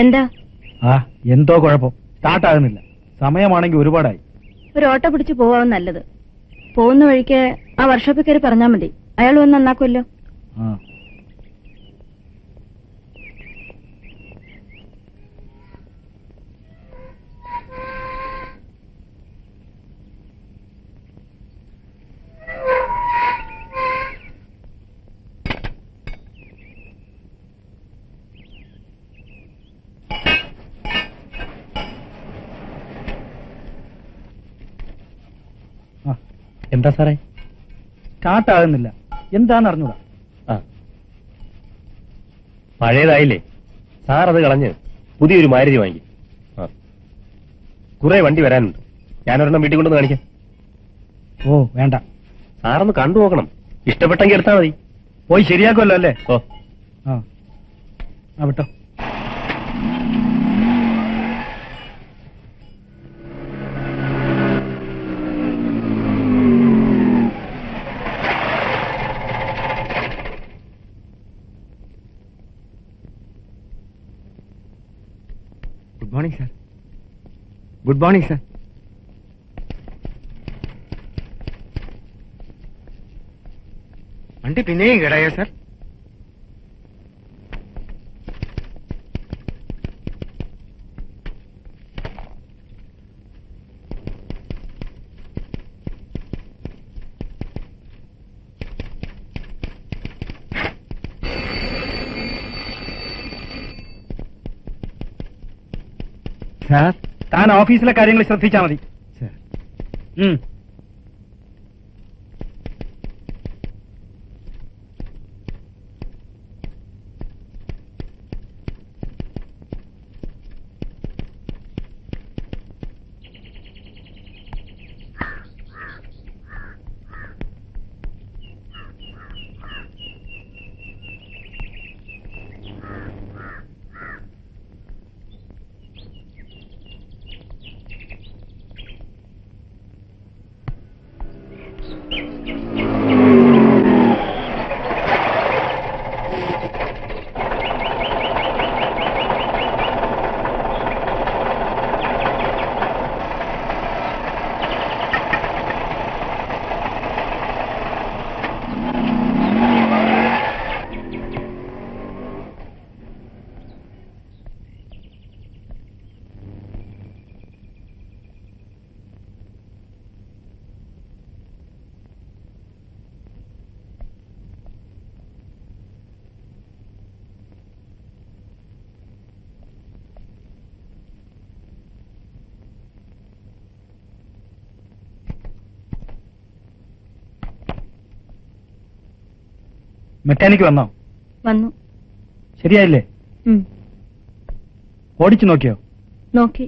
എന്താ? എന്തോ കുഴപ്പം. സ്റ്റാർട്ട് ആകുന്നില്ല. സമയമാണെങ്കിൽ ഒരുപാടായി. ഒരു ഓട്ടോ പിടിച്ച് പോവാൻ നല്ലത്. പോകുന്ന വഴിക്ക് ആ വർക്ക്ഷോപ്പിൽ കയറി പറഞ്ഞാൽ മതി, അയാൾ വന്ന് നന്നാക്കുമല്ലോ. എന്താ സാറേ? സ്റ്റാർട്ട് ആകുന്നില്ല. എന്താന്ന് അറിഞ്ഞൂടാ. പഴയതായില്ലേ സാർ, അത് കളഞ്ഞ് പുതിയൊരു മാരുതി വാങ്ങി. കുറെ വണ്ടി വരാനുണ്ട്. ഞാനൊരെണ്ണം വീട്ടിൽ കൊണ്ടൊന്ന് കാണിക്കാം. ഓ വേണ്ട, സാറൊന്ന് കണ്ടു നോക്കണം. ഇഷ്ടപ്പെട്ടെങ്കിൽ എടുത്താൽ മതി. പോയി ശരിയാക്കുമല്ലോ അല്ലേ? ഓ വിട്ടോ. Good morning sir. Good morning sir. വണ്ടി പിന്നെയും കേടായോ സാർ? സാർ, താൻ ഓഫീസിലെ കാര്യങ്ങൾ ശ്രദ്ധിച്ചാൽ മതി. മെക്കാനിക്ക് വന്നോ? വന്നു. ശരിയായില്ലേ? ഉം. ഓടിച്ചു നോക്കിയോ? നോക്കി.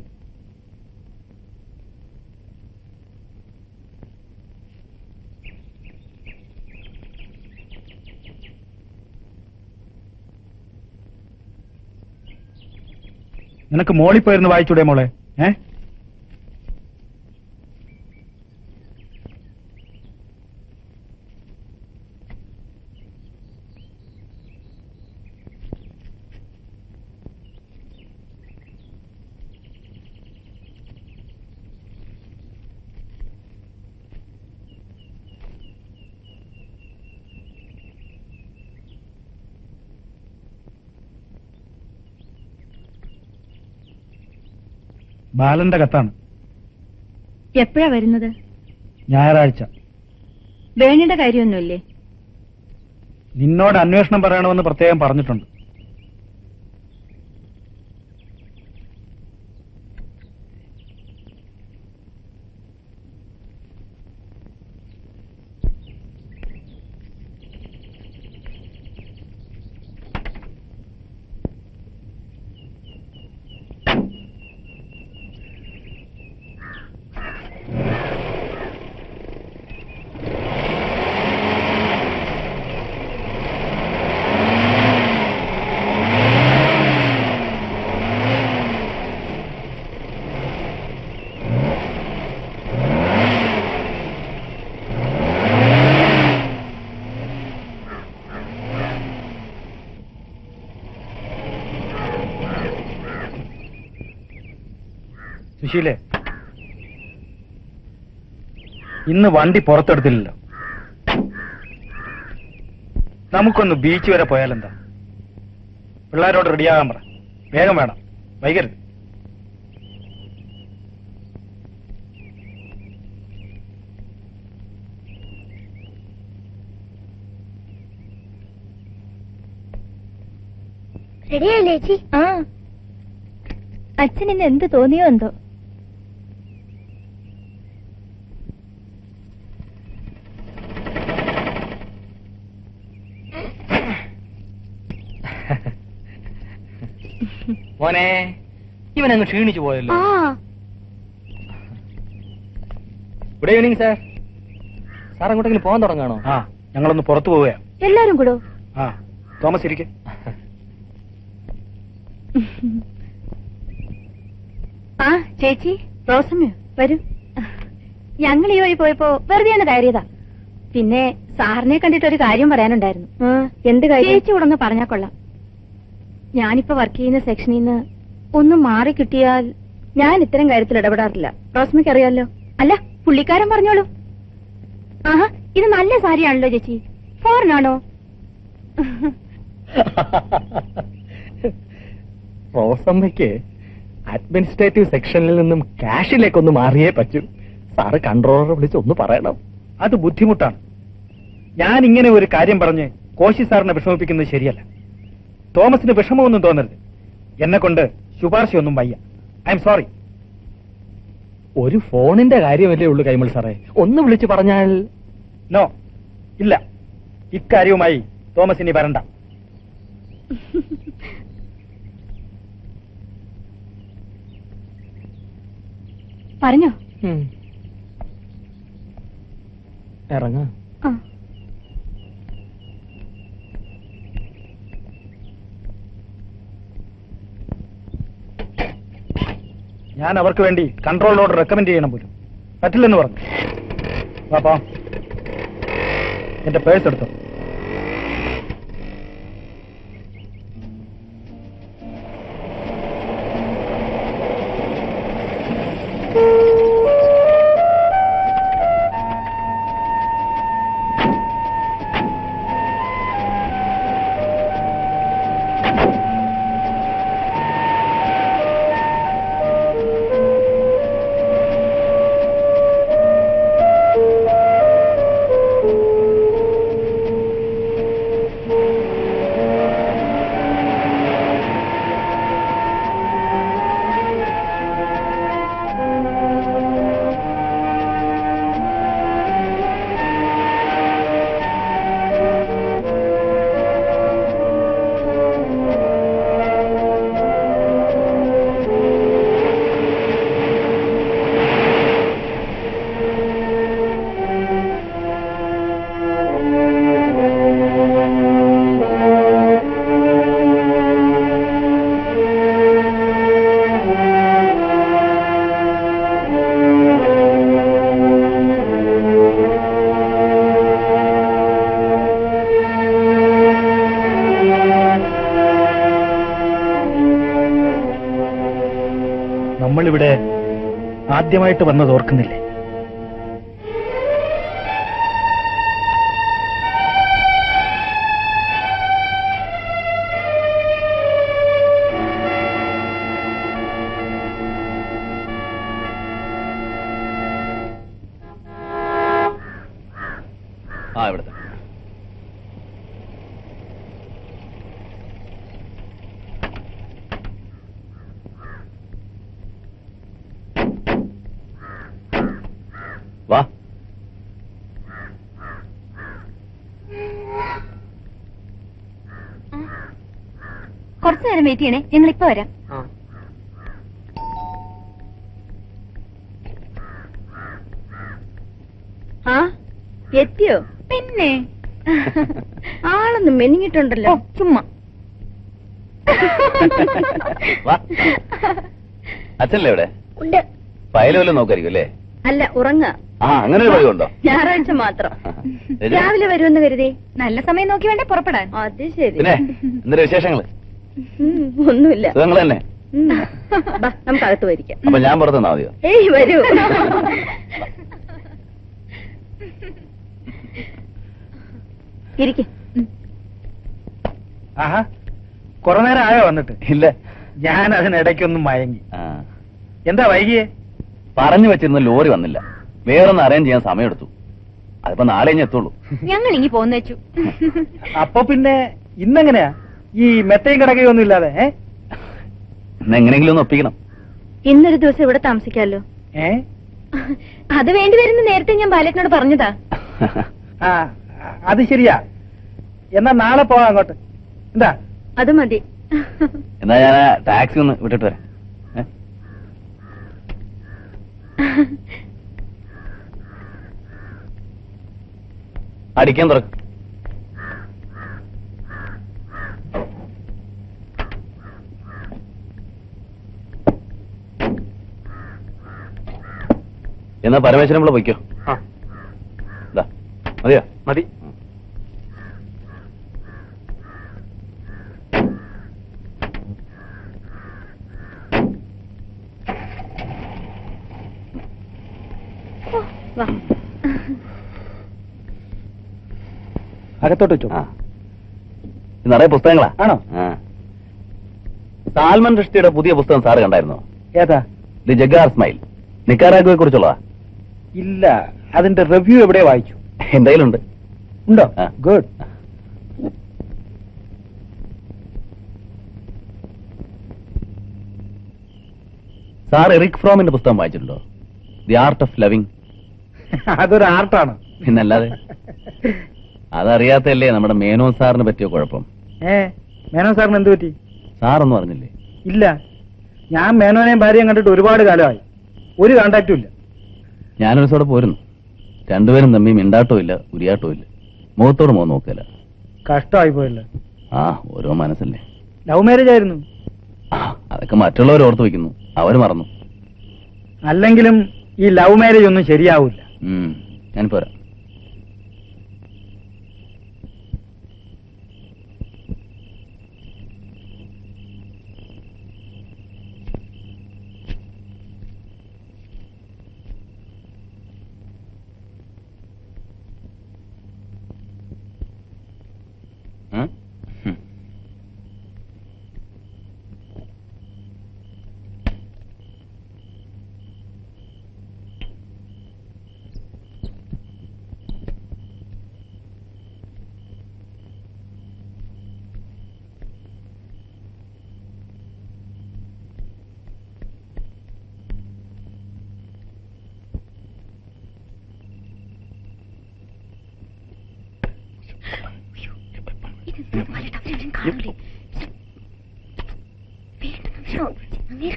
നിനക്ക് മോളിൽ പോയിരുന്ന് വായിച്ചൂടെ മോളെ? ബാലന്റെ കത്താണ്. എപ്പോഴാ വരുന്നത്? ഞായറാഴ്ച. വേണിയുടെ കാര്യമൊന്നുമില്ലേ? നിന്നോട് അന്വേഷണം പറയണമെന്ന് പ്രത്യേകം പറഞ്ഞിട്ടുണ്ട്. സുശീലേ, ഇന്ന് വണ്ടി പുറത്തെടുത്തില്ലല്ലോ. നമുക്കൊന്ന് ബീച്ച് വരെ പോയാലെന്താ? പിള്ളേരോട് റെഡിയാകാൻ പറ. വേഗം വേണം, വൈകരുത്. റെഡിയായില്ലേ ചേച്ചി? ആ. അച്ഛൻ ഇന്ന് എന്ത് തോന്നിയോ എന്തോ. മോനെ, ഇവനങ്ങ് ക്ഷീണിച്ചു പോയല്ലോ. Good evening sir. സാർ അങ്ങോട്ടെങ്കിലും പോകാൻ തുടങ്ങാണോ? ആ, ഞങ്ങളൊന്ന് പുറത്തു പോവുക. എല്ലാരും കൂടോ? ആ, തോമസ് ഇരിക്കെ. ആ ചേച്ചി, റോസമ്മയോ വരൂ. ഞങ്ങൾ ഈ വഴി പോയപ്പോ വെറുതെ ഒന്ന് കയറിയതാ. പിന്നെ സാറിനെ കണ്ടിട്ട് ഒരു കാര്യം പറയാനുണ്ടായിരുന്നു. എന്ത് കാര്യം? ചേച്ചി ഇവിടെ ഒന്ന് പറഞ്ഞാ കൊള്ളാം. ഞാനിപ്പോ വർക്ക് ചെയ്യുന്ന സെക്ഷനിൽ നിന്ന് ഒന്ന് മാറി കിട്ടിയാൽ. ഞാൻ ഇത്തരം കാര്യത്തിൽ ഇടപെടാറില്ല, റോസ്മയ്ക്ക് അറിയാലോ. അല്ല, പുള്ളിക്കാരൻ പറഞ്ഞോളൂ. ആഹാ, ഇത് നല്ല സാരിയാണല്ലോ ചേച്ചി. ഫോറിനാണോ? റോസമ്മയ്ക്ക് അഡ്മിനിസ്ട്രേറ്റീവ് സെക്ഷനിൽ നിന്നും ക്യാഷിലേക്കൊന്ന് മാറിയേ പറ്റൂ. സാറ് കൺട്രോളറെ വിളിച്ച് ഒന്ന് പറയണം. അത് ബുദ്ധിമുട്ടാണ്. ഞാൻ ഇങ്ങനെ ഒരു കാര്യം പറഞ്ഞ് കോശി സാറിനെ വിഷമിപ്പിക്കുന്നത് ശരിയല്ല. തോമസിന് വിഷമമൊന്നും തോന്നരുത്. എന്നെ കൊണ്ട് ശുപാർശയൊന്നും വയ്യ. I am sorry. ഒരു ഫോണിന്റെ കാര്യമല്ലേ ഉള്ളൂ കൈമൾ സാറേ, ഒന്ന് വിളിച്ചു പറഞ്ഞാൽ. നോ, ഇല്ല. ഇക്കാര്യവുമായി തോമസ് ഇനി വരണ്ട. പറഞ്ഞോ? ഇറങ്ങ. ഞാൻ അവർക്ക് വേണ്ടി കൺട്രോളിനോട് റെക്കമെൻഡ് ചെയ്യണം പോലും. പറ്റില്ലെന്ന് പറഞ്ഞു. പാപ്പാ, എന്റെ പേഴ്സ് എടുത്തോ. ഇവിടെ ആദ്യമായിട്ട് വന്നത് ഓർക്കുന്നില്ലേ? ഇവിടുത്തെ വാ. കുറച്ചു നേരം വെയിറ്റ് ചെയ്യണേ, ഞങ്ങൾ ഇപ്പൊ വരാം. ആ എത്തിയോ? പിന്നെ ആളൊന്നും മെനിങ്ങിട്ടുണ്ടല്ലോ. ചുമ്മാ അച്ഛനല്ലേ ഇവിടെ? ഉണ്ട്. ഫയല് വല്ലതും നോക്കായിരിക്കും അല്ലേ? അല്ല, ഉറങ്ങ. ആ, അങ്ങനെ ഒരു വഴിയുണ്ടോ? ഞായറാഴ്ച മാത്രം. രാവിലെ വരുമെന്ന് കരുതി. നല്ല സമയം നോക്കി വേണ്ടേ പുറപ്പെടാൻ? അത് ശരി. പിന്നെ എന്തൊരു വിശേഷങ്ങള്? ഒന്നുമില്ല. സുഖങ്ങൾ തന്നെ. നമുക്ക് അകത്ത് വരിക്കാം. അപ്പൊ ഞാൻ പുറത്തു നിന്നാ മതിയോ? ഏയ് വരൂ. ഇരിക്കെ. ആഹാ, കുറെ നേരം ആയോ വന്നിട്ട്? ഇല്ല, ഞാൻ അതിനിടയ്ക്കൊന്നും മയങ്ങി. ആ, എന്താ വൈകിയേ? പറഞ്ഞു വെച്ചിരുന്ന ലോറി വന്നില്ല. വേറൊന്ന് അറേഞ്ച് ചെയ്യാൻ സമയമെടുത്തു. അതിപ്പോ നാളെ ഇനി എത്തുള്ളൂ. ഞങ്ങൾ ഇങ്ങി പോന്നു വെച്ചു. അപ്പൊ പിന്നെ ഇന്നെങ്ങനെയാ ഈ മെത്തയും കിടക്കയും ഒന്നും ഇല്ലാതെ? ഇന്ന് എങ്ങനെയെങ്കിലും ഒന്ന് ഒപ്പിക്കണം. ഇന്നൊരു ദിവസം ഇവിടെ താമസിക്കാമല്ലോ. അത് വേണ്ടി വരുന്ന നേരത്തെ ഞാൻ ബാലേട്ടനോട് പറഞ്ഞതാ. ആ, അത് ശരിയാ. എന്നാ നാളെ പോവാം അങ്ങോട്ട്. എന്താ? അത് മതി. എന്നാ ഞാൻ ടാക്സി ഒന്ന് വിട്ടിട്ട് വരാം. അടിക്കാൻ തുറക്കും. എന്നാ പരമേശ്വരൻ ഇവിടെ പൊയ്ക്കോ. മതിയോ? മതി. അകത്തോട്ട് വെച്ചോ. ഇത് നിറയെ പുസ്തകങ്ങളാ. ആണോ? സാൽമൻ റുഷ്ദിയുടെ പുതിയ പുസ്തകം സാറ് കണ്ടായിരുന്നോ? ഏതാ? The jaguar smile. നിക്കാരാഗുവെ കുറിച്ചുള്ളതാ? ഇല്ല, അതിന്റെ റിവ്യൂ എവിടെ വായിച്ചു? എന്തായാലും ഉണ്ട്. ഉണ്ടോ? ഗുഡ്. സാർ എറിക് ഫ്രോമിന്റെ പുസ്തകം വായിച്ചിട്ടുണ്ടോ? The art of loving. അതൊരു ആർട്ടാണ്. പിന്നല്ലാതെ. അതറിയാത്തല്ലേ നമ്മുടെ മേനോൻ സാറിന് പറ്റിയ കുഴപ്പം. മേനോൻ സാറിന് എന്ത് പറ്റി? സാറൊന്നും അറിഞ്ഞില്ലേ? ഇല്ല, ഞാൻ മേനോനെയും ഭാര്യയും കണ്ടിട്ട് ഒരുപാട് കാലമായി. ഒരു കോണ്ടാക്റ്റും ഇല്ല. ഞാനൊരു ദിവസം അവിടെ പോരുന്നു. രണ്ടുപേരും തമ്മി മിണ്ടാട്ടോ ഇല്ല, ഉരിയാട്ടോ ഇല്ല. മുഖത്തോട് മുഖം നോക്കില്ല. കഷ്ടമായി പോയല്ലോ. ആ, ഓരോ മനസ്സല്ലേ. ലവ് മാരേജ് ആയിരുന്നു. അതൊക്കെ മറ്റുള്ളവർ ഓർത്ത് വെക്കുന്നു, അവര് മറന്നു. അല്ലെങ്കിലും ഈ ലവ് മാരേജ് ഒന്നും ശരിയാവൂല. ഞാൻ പോരാ.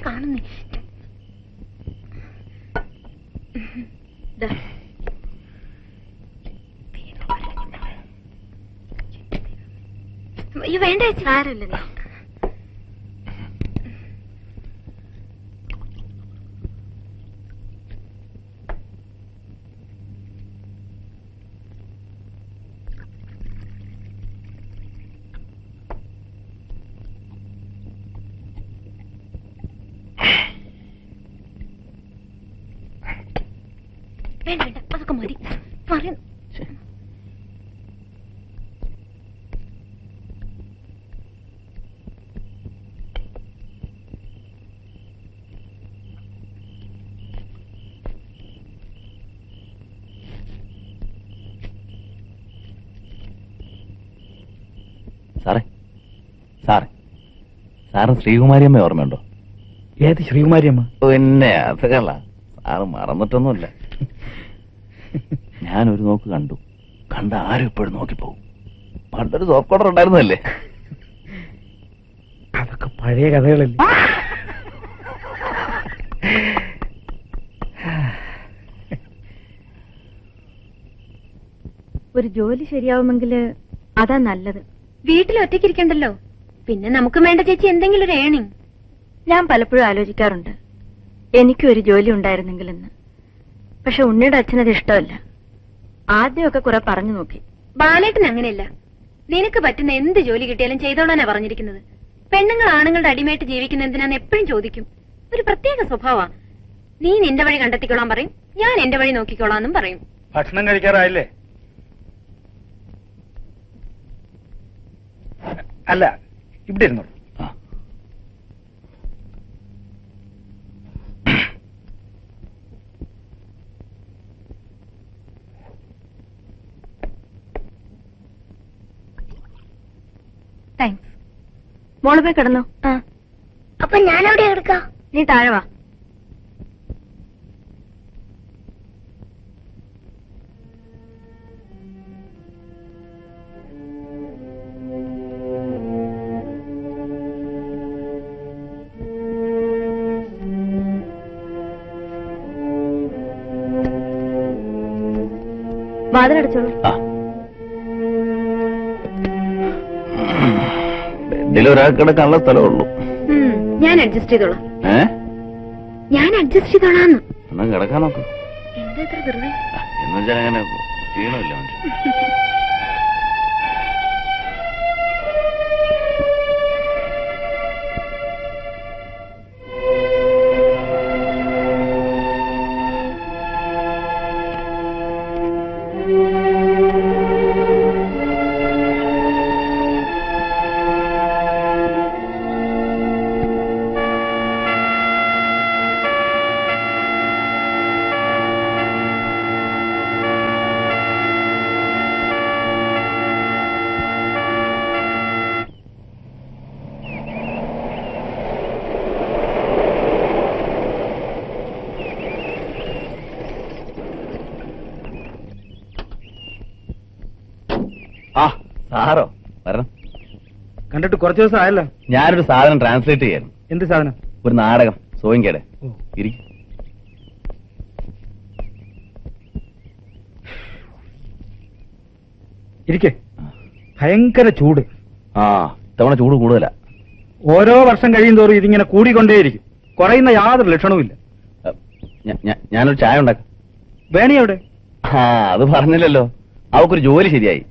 കാണുന്നേ. വേണ്ട, സാരമില്ല. വേണ്ട വേണ്ട, അതൊക്കെ മതി. പറയ്. സാറേ സാറേ സാറിന് ശ്രീകുമാരിയമ്മ ഓർമ്മയുണ്ടോ? ഏത് ശ്രീകുമാരിയമ്മ? പിന്നെ അത് കള്ള സാറ് മറന്നിട്ടൊന്നുമില്ല. ഞാനൊരു നോക്ക് കണ്ട ആരും ഇപ്പോഴും നോക്കിപ്പോവും. പണ്ടൊരു സോപ്പ് കോഡർ ഉണ്ടായിരുന്നല്ലേ? അതൊക്കെ പഴയ കഥകളല്ലേ. ഒരു ജോലി ശരിയാവുമെങ്കിൽ അതാ നല്ലത്. വീട്ടിൽ ഒറ്റയ്ക്കിരിക്കണ്ടല്ലോ. പിന്നെ നമുക്ക് വേണ്ട ചേച്ചി എന്തെങ്കിലും ഒരു ഏണിങ്. ഞാൻ പലപ്പോഴും ആലോചിക്കാറുണ്ട് എനിക്കും ഒരു ജോലി ഉണ്ടായിരുന്നെങ്കിലെന്ന്. പക്ഷെ ഉണ്ണിയുടെ അച്ഛനത് ഇഷ്ടമല്ല. ആദ്യമൊക്കെ കുറെ പറഞ്ഞു നോക്കി. ബാലേട്ടൻ അങ്ങനെയല്ല. നിനക്ക് പറ്റുന്ന എന്ത് ജോലി കിട്ടിയാലും ചെയ്തോളാനാ പറഞ്ഞിരിക്കുന്നത്. പെണ്ണുങ്ങൾ ആണുങ്ങളുടെ അടിമയായിട്ട് ജീവിക്കുന്ന എന്തിനാന്ന് എപ്പോഴും ചോദിക്കും. ഒരു പ്രത്യേക സ്വഭാവമാ. നീ നിന്റെ വഴി കണ്ടെത്തിക്കോളാൻ പറയും, ഞാൻ എന്റെ വഴി നോക്കിക്കോളാന്നും പറയും. ഭക്ഷണം കഴിക്കാറായില്ലേ? അല്ല, ഇവിടെ ഇരുന്നോളൂ. താങ്ക്സ്. മോള് പോയി കിടന്നോ? അപ്പൊ ഞാൻ എവിടെ കിടക്കാം? നീ താഴെ വാ. വാതിലടച്ചോളൂ. ബെഡിലൊരാൾക്ക് കിടക്കാനുള്ള സ്ഥലമുള്ളൂ. ഞാൻ അഡ്ജസ്റ്റ് ചെയ്തോളാം. ഞാൻ അഡ്ജസ്റ്റ് ചെയ്തോളാന്ന്. എന്നാ കിടക്കാൻ നോക്ക്. എന്താ ഇത്ര വെറുതെ? എന്നുവെച്ചാൽ അങ്ങനെ ക്ഷീണമില്ല മനുഷ്യൻ. സാറോ വരണം. കണ്ടിട്ട് കുറച്ച് ദിവസം ആയല്ലോ. ഞാനൊരു സാധനം ട്രാൻസ്ലേറ്റ് ചെയ്യായിരുന്നു. എന്ത് സാധനം? ഒരു നാടകം, സോയിങ്കയുടെ. ഇരിക്കും. ഇരിക്കേ. ഭയങ്കര ചൂട്. ഇത്തവണ ചൂട് കൂടുതലാ. ഓരോ വർഷം കഴിയും തോറും ഇതിങ്ങനെ കൂടിക്കൊണ്ടേയിരിക്കും. കുറയുന്ന യാതൊരു ലക്ഷണവുമില്ല. ഞാനൊരു ചായ ഉണ്ടാക്കാം. വേണി എവിടെ? അത് പറഞ്ഞില്ലല്ലോ. അവക്കൊരു ജോലി ശരിയായി.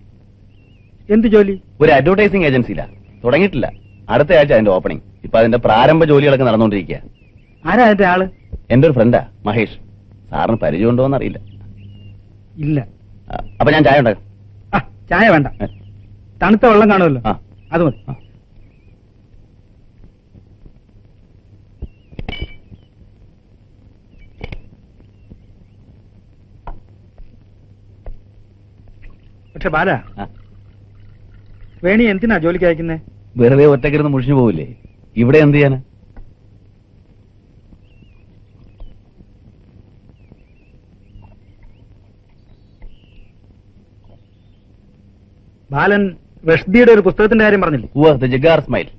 എന്ത് ജോലി? ഒരു അഡ്വർടൈസിംഗ് ഏജൻസിയിലാ. തുടങ്ങിയിട്ടില്ല. അടുത്ത ആഴ്ച അതിന്റെ ഓപ്പണിംഗ്. ഇപ്പൊ അതിന്റെ പ്രാരംഭ ജോലികളൊക്കെ നടന്നുകൊണ്ടിരിക്കുക. ആരാ അതിന്റെ ആള്? എന്റെ ഒരു ഫ്രണ്ടാ, മഹേഷ്. സാറിന് പരിചയമുണ്ടോന്ന് അറിയില്ല. ഇല്ല. അപ്പൊ ഞാൻ ചായ ഉണ്ടാക്കാം. ചായ വേണ്ട, തണുത്ത വെള്ളം കാണുമല്ലോ, അത് മതി. പക്ഷെ ബാല, വേണി എന്തിനാ ജോലിക്ക് അയക്കുന്നേ? വെറുതെ ഒറ്റക്കിരുന്ന് മുഷിഞ്ഞു പോവില്ലേ? ഇവിടെ എന്ത് ചെയ്യാനാ? ബാലൻ റഷ്ദിയുടെ ഒരു പുസ്തകത്തിന്റെ കാര്യം പറഞ്ഞില്ലേ? The ജഗാർ smile.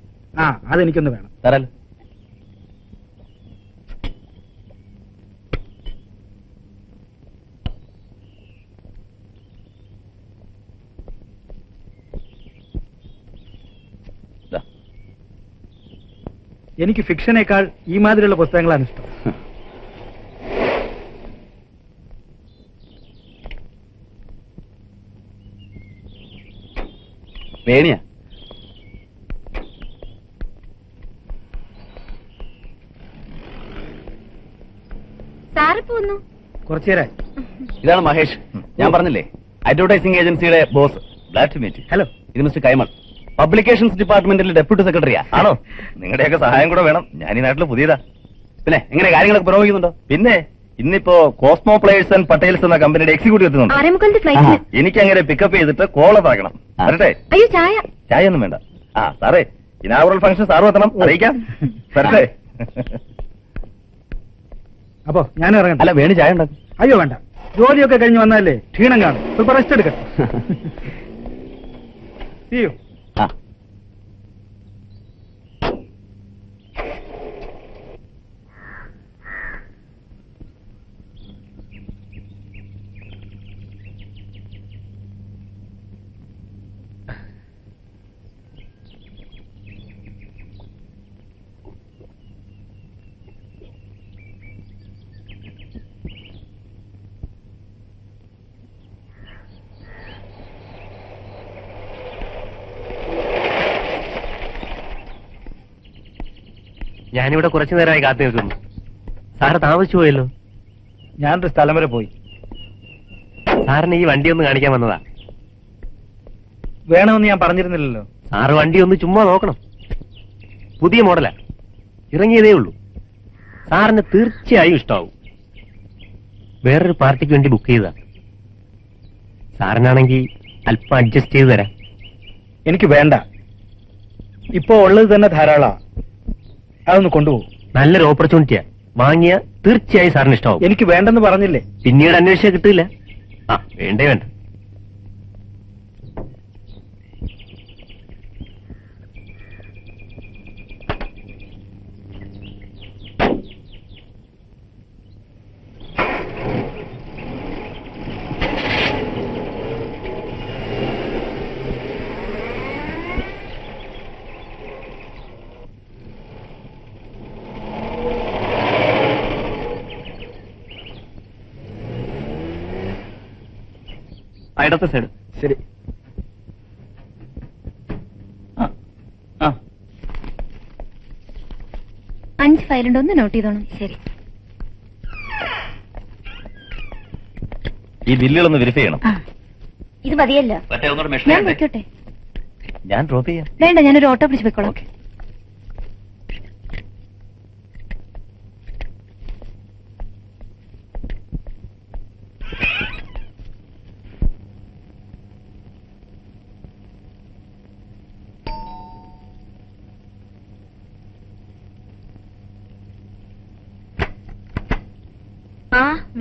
അതെനിക്കൊന്ന് വേണം. തരാലോ. എനിക്ക് ഫിക്ഷനേക്കാൾ ഈ മാതിരിയുള്ള പുസ്തകങ്ങളാണ് ഇഷ്ടം. വേണിയാ? സാറിപ്പോ വന്നു? കുറച്ചുനേരായി. ഇതാണ് മഹേഷ്. ഞാൻ പറഞ്ഞില്ലേ, അഡ്വർടൈസിംഗ് ഏജൻസിയുടെ boss. Glad to meet. Hello. ഇത് മിസ്റ്റർ കൈമൾ, പബ്ലിക്കേഷൻസ് ഡിപ്പാർട്ട്മെന്റിൽ ഡെപ്യൂട്ടി സെക്രട്ടറിയാ. ആണോ? നിങ്ങളുടെയൊക്കെ സഹായം കൂടെ വേണം. ഞാൻ ഈ നാട്ടിൽ പുതിയതാ. പിന്നെ എങ്ങനെ കാര്യങ്ങളൊക്കെ പുരോഗമിക്കുന്നുണ്ടോ? പിന്നെ ഇന്നിപ്പോ കോസ്മോ പ്ലേയേഴ്സ് ആൻഡ് പട്ടേൽസ് എന്ന കമ്പനിയുടെ എക്സിക്യൂട്ടീവ് എത്തുന്നുണ്ട്. ആരംഭത്തെ ഫ്ലൈറ്റിന്. എനിക്ക് അങ്ങനെ പിക്കപ്പ് ചെയ്തിട്ട് കോളത്താക്കണം. വരട്ടെ? അയ്യോ ചായ. ചായ ഒന്നും വേണ്ട. സാറേ, ഇനാഗുറൽ ഫംഗ്ഷൻ സാറും എത്തണം. അറിയിക്കാം. വരട്ടെ? അപ്പോ ഞാൻ ഇറങ്ങട്ടെ? അല്ല, വേണി ചായ ഉണ്ടാക്കും. അയ്യോ വേണ്ട, ജോലിയൊക്കെ കഴിഞ്ഞ് വന്നാലേ ക്ഷീണം കാണും. സ്വല്പം റെസ്റ്റ് എടുക്കട്ടെ. See you. ആ. ഞാനിവിടെ കുറച്ചു നേരമായി കാത്തു നിൽക്കുന്നു. സാറ് താമസിച്ചു പോയല്ലോ. ഞാനൊരു സ്ഥലം വരെ പോയി. സാറിന് ഈ വണ്ടി ഒന്ന് കാണിക്കാൻ വന്നതാ. വേണമെന്ന് ഞാൻ പറഞ്ഞിരുന്നില്ലല്ലോ. സാറ് വണ്ടി ഒന്ന് ചുമ്മാ നോക്കണം. പുതിയ മോഡലാ, ഇറങ്ങിയതേ ഉള്ളൂ. സാറിന് തീർച്ചയായും ഇഷ്ടാവും. വേറൊരു പാർട്ടിക്ക് വേണ്ടി ബുക്ക് ചെയ്തതാ. സാറിനാണെങ്കിൽ അല്പം അഡ്ജസ്റ്റ് ചെയ്ത് തരാം. എനിക്ക് വേണ്ട, ഇപ്പോ ഉള്ളത് തന്നെ ധാരാളാ. അതൊന്ന് കൊണ്ടുപോകും. നല്ലൊരു ഓപ്പർച്യൂണിറ്റിയാ. വാങ്ങിയ തീർച്ചയായും സാറിന് ഇഷ്ടാവും. എനിക്ക് വേണ്ടെന്ന് പറഞ്ഞില്ലേ? പിന്നീട് അന്വേഷിച്ചാൽ കിട്ടില്ല. വേണ്ടേ വേണ്ട. ഇടത്തെ സൈഡ്. ശരി. ആ, 5 ഫയലുണ്ട്, ഒന്ന് നോട്ട് ചെയ്തോണം. ശരി. ഈ ബില്ലുകളൊന്ന് വെരിഫൈ ചെയ്യണം. ഇത് മതിയല്ലോ. ഞാൻ വെക്കോട്ടെ? ഞാൻ ഡ്രോപ്പ് ചെയ്യാം. വേണ്ട, ഞാനൊരു ഓട്ടോ പിടിച്ച് വെക്കോളാം.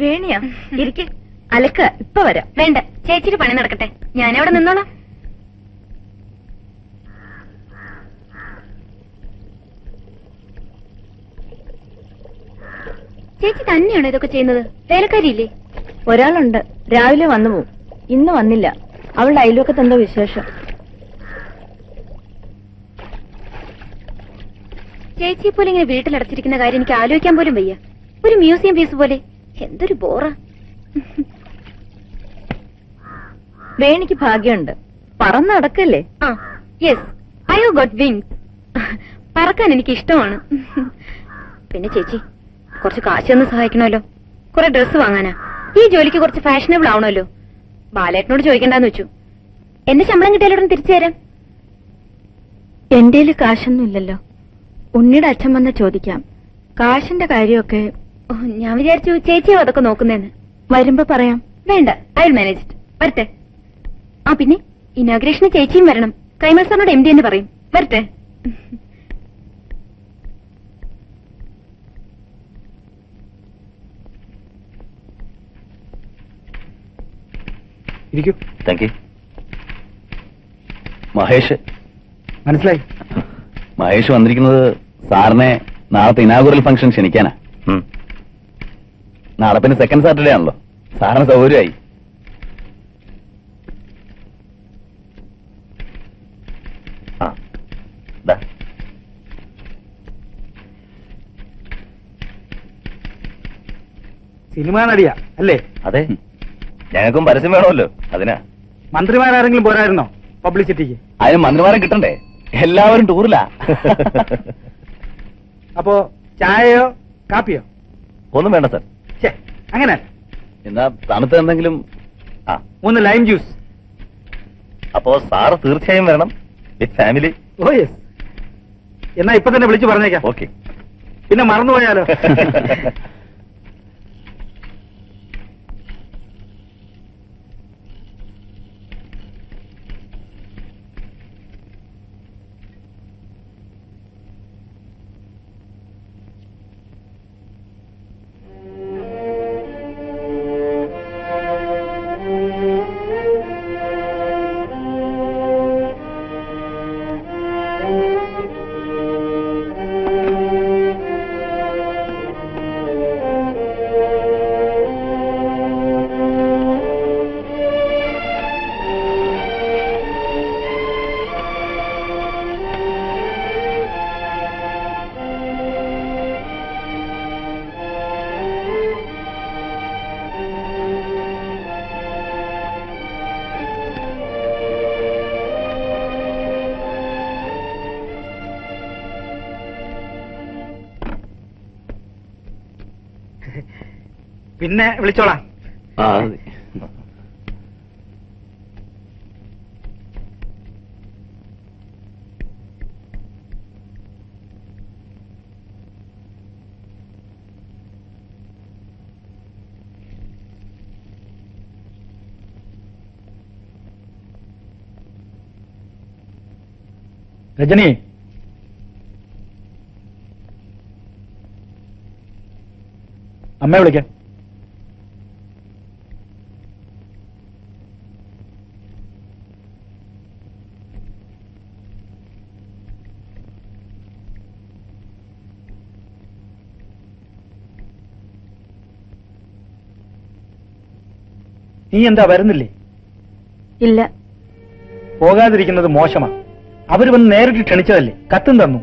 വേണിയാ? ഇരിക്ക്. അലക്ക് ഇപ്പൊ വരാം. വേണ്ട, ചേച്ചിയുടെ പണി നടക്കട്ടെ, ഞാനവിടെ നിന്നോളാം. ചേച്ചി തന്നെയാണോ ഇതൊക്കെ ചെയ്യുന്നത്? വേലക്കാരിയില്ലേ? ഒരാളുണ്ട്, രാവിലെ വന്നു പോവും. ഇന്ന് വന്നില്ല. അവളുടെ അയൽവക്കത്ത് എന്തോ വിശേഷം. ചേച്ചിയെ പോലെ ഇങ്ങനെ വീട്ടിലടച്ചിരിക്കുന്ന കാര്യം എനിക്ക് ആലോചിക്കാൻ പോലും വയ്യ. ഒരു മ്യൂസിയം പീസ് പോലെ. എന്തൊരു ബോറാ. വേണിക്ക് ഭാഗ്യമുണ്ട്, പറന്ന് നടക്കല്ലേ. Yes, I have got wings. പറക്കാൻ എനിക്ക് ഇഷ്ടമാണ്. പിന്നെ ചേച്ചി, കുറച്ച് കാശ് ഒന്ന് സഹായിക്കണമല്ലോ. കുറെ ഡ്രസ്സ് വാങ്ങാനാ. ഈ ജോലിക്ക് കുറച്ച് ഫാഷനബിൾ ആവണമല്ലോ. ബാലേട്ടനോട് ചോദിക്കണ്ടെന്ന് വെച്ചു. എന്റെ ശമ്പളം കിട്ടിയാലോടെ തിരിച്ചു തരാം. എന്റെ കാശൊന്നും ഇല്ലല്ലോ. ഉണ്ണിയുടെ അച്ഛൻ വന്ന് ചോദിക്കാം. കാശിന്റെ കാര്യമൊക്കെ ഞാൻ വിചാരിച്ചു ചേച്ചിയോ അതൊക്കെ നോക്കുന്നേന്ന്. വരുമ്പോ പറയാം. വേണ്ട, ഐ വിൽ മാനേജ് ഇറ്റ്. വരട്ടെ. പിന്നെ ഇനാഗ്രേഷന് ചേച്ചിയും വരണം. കൈമൾ സാറിനോട് MD എന്ന് പറയും. വരട്ടെ. ഇരിക്കൂ. Thank you. മഹേഷ്. മനസ്സിലായി. മഹേഷ് വന്നിരിക്കുന്നത് സാറിനെ നാളത്തെ ഇനാഗുറൽ ഫംഗ്ഷൻ ക്ഷണിക്കാനാ. നാളെ പിന്നെ സെക്കൻഡ് സാറ്റർഡേ ആണല്ലോ, സാറിന് സൗകര്യമായി. സിനിമാ നടിയാ അല്ലേ? അതെ, ഞങ്ങൾക്കും പരസ്യം വേണമല്ലോ, അതിനാ. മന്ത്രിമാരാരെങ്കിലും പോരായിരുന്നോ പബ്ലിസിറ്റിക്ക്? അതിന് മന്ത്രിമാരെ കിട്ടണ്ടേ? എല്ലാവരും ടൂറിലാ. അപ്പോ ചായയോ കാപ്പിയോ? ഒന്നും വേണ്ട സാർ. അങ്ങനെ എന്നാ തണുത്ത എന്തെങ്കിലും. ആ 3 ലൈം ജ്യൂസ്. അപ്പോ സാറ് തീർച്ചയായും വരണം വിത്ത് ഫാമിലി. Oh yes. എന്നാ ഇപ്പൊ തന്നെ വിളിച്ചു പറഞ്ഞേക്കാം. ഓക്കെ. പിന്നെ മറന്നുപോയാലോ? പിന്നെ വിളിച്ചോളാം. ആ രജനി, അമ്മയെ വിളിക്കാം. നീ എന്താ വരുന്നില്ലേ? ഇല്ല. പോകാതിരിക്കുന്നത് മോശമാ. അവര് വന്ന് നേരിട്ട് ക്ഷണിച്ചതല്ലേ, കത്തും തന്നു.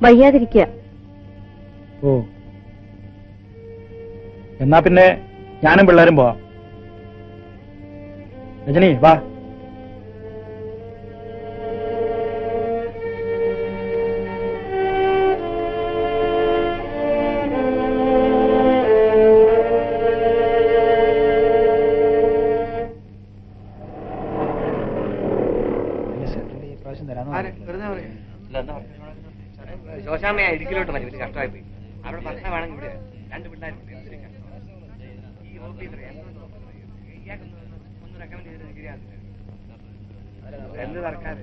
വയ്യാതിരിക്കുക. ഓ, എന്നാ പിന്നെ ഞാനും പിള്ളേരും പോവാം. രജനി വാ. ശോശാമ്മയെ ഇടുക്കിലോട്ട് മതി. വലിയ കഷ്ടമായി പോയി. അവിടെ ഭക്ഷണം വേണമെങ്കിൽ ഇവിടെ 2 പിള്ളേരുണ്ട്. ഈ ഓഫീസറെ ഒന്ന് റെക്കമെൻഡ് ചെയ്തിട്ട് ശരിയാകുന്നില്ല. എന്ത് സർക്കാർ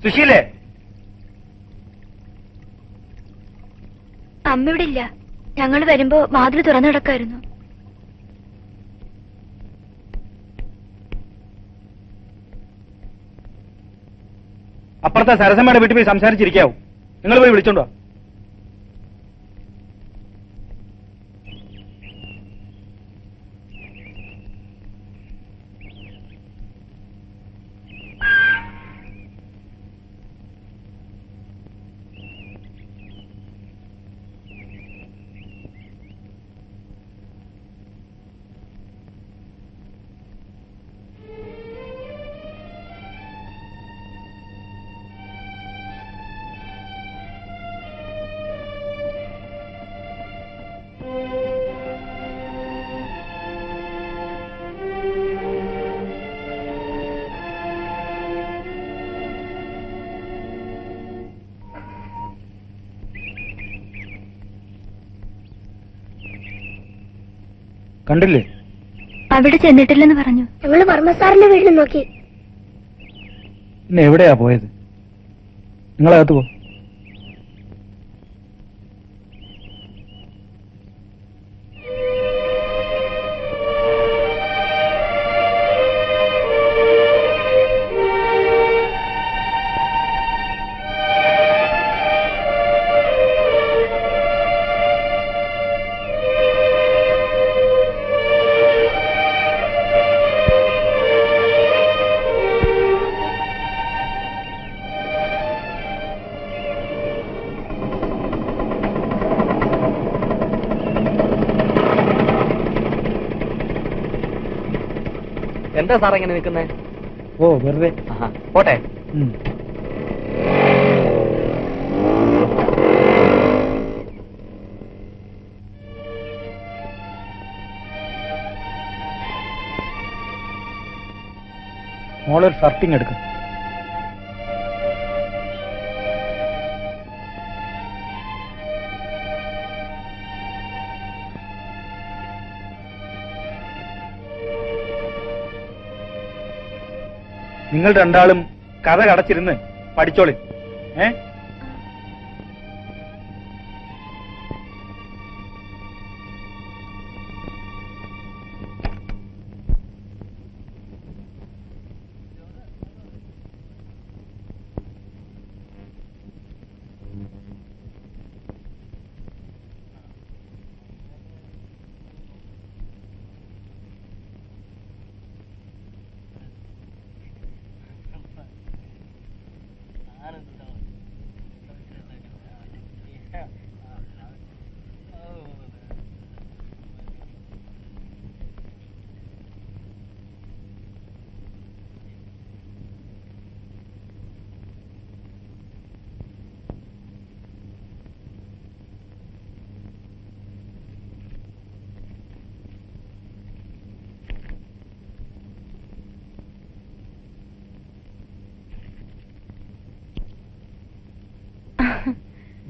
സുശീലേ, അമ്മ ഇവിടെ ഇല്ല. ഞങ്ങൾ വരുമ്പോ വാതിൽ തുറന്നു കിടക്കായിരുന്നു. അപ്പുറത്തെ സരസമ്മയുടെ വീട്ടിൽ പോയി സംസാരിച്ചിരിക്കാവൂ. നിങ്ങൾ പോയി വിളിച്ചോണ്ടോ. കണ്ടില്ലേ? അവിടെ ചെന്നിട്ടില്ലെന്ന് പറഞ്ഞു. ഞങ്ങള് വർമ്മ സാറിന്റെ വീട്ടിൽ നോക്കി. പിന്നെ എവിടെയാ പോയത്? നിങ്ങളകത്ത് പോ. എന്താ സാർ ഇങ്ങനെ നിൽക്കുന്നേ? ഓ വെറുതെ. പോട്ടെ. മോളൊരു ഷർട്ടിങ് എടുക്കും. നിങ്ങൾ രണ്ടാളും കഥ കടച്ചിരുന്ന് പഠിച്ചോളി.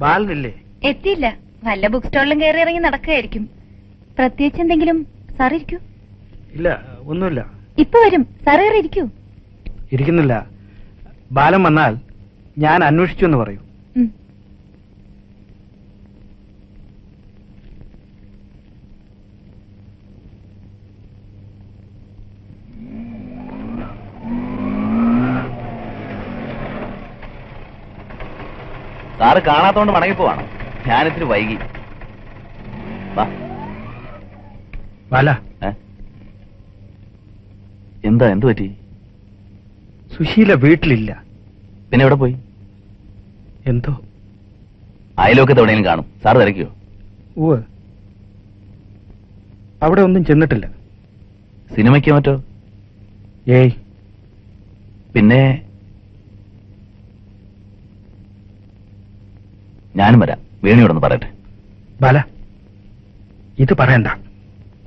ബാലനില്ലേ? എത്തിയില്ല. വല്ല ബുക്ക് സ്റ്റാളിലും കയറി ഇറങ്ങി നടക്കുകയായിരിക്കും. പ്രത്യേകിച്ച് എന്തെങ്കിലും? സാർ ഇരിക്കൂ. ഇല്ല, ഒന്നുമില്ല. ഇപ്പൊ വരും. സാർ കയറി ഇരിക്കൂ. ഇരിക്കുന്നില്ല. ബാലൻ വന്നാൽ ഞാൻ അന്വേഷിച്ചു എന്ന് പറയൂ. സാറ് കാണാത്തോണ്ട് മടങ്ങിപ്പോവാണ്. ഞാനിത്തിരി വൈകി. ബാല, എന്താ? എന്തു പറ്റി? സുശീല വീട്ടിലില്ല. പിന്നെ എവിടെ പോയി? എന്തോ അയലോക്കത്ത് എവിടെയെങ്കിലും കാണും. സാറ് തിരക്കിയോ? ഉവ്വ്, അവിടെ ഒന്നും ചെന്നിട്ടില്ല. സിനിമയ്ക്കോ മറ്റോ? ഏയ്. പിന്നെ ഞാനും വരാം. വേണിയോടൊന്ന് പറയട്ടെ. ബാല, ഇത് പറയണ്ട.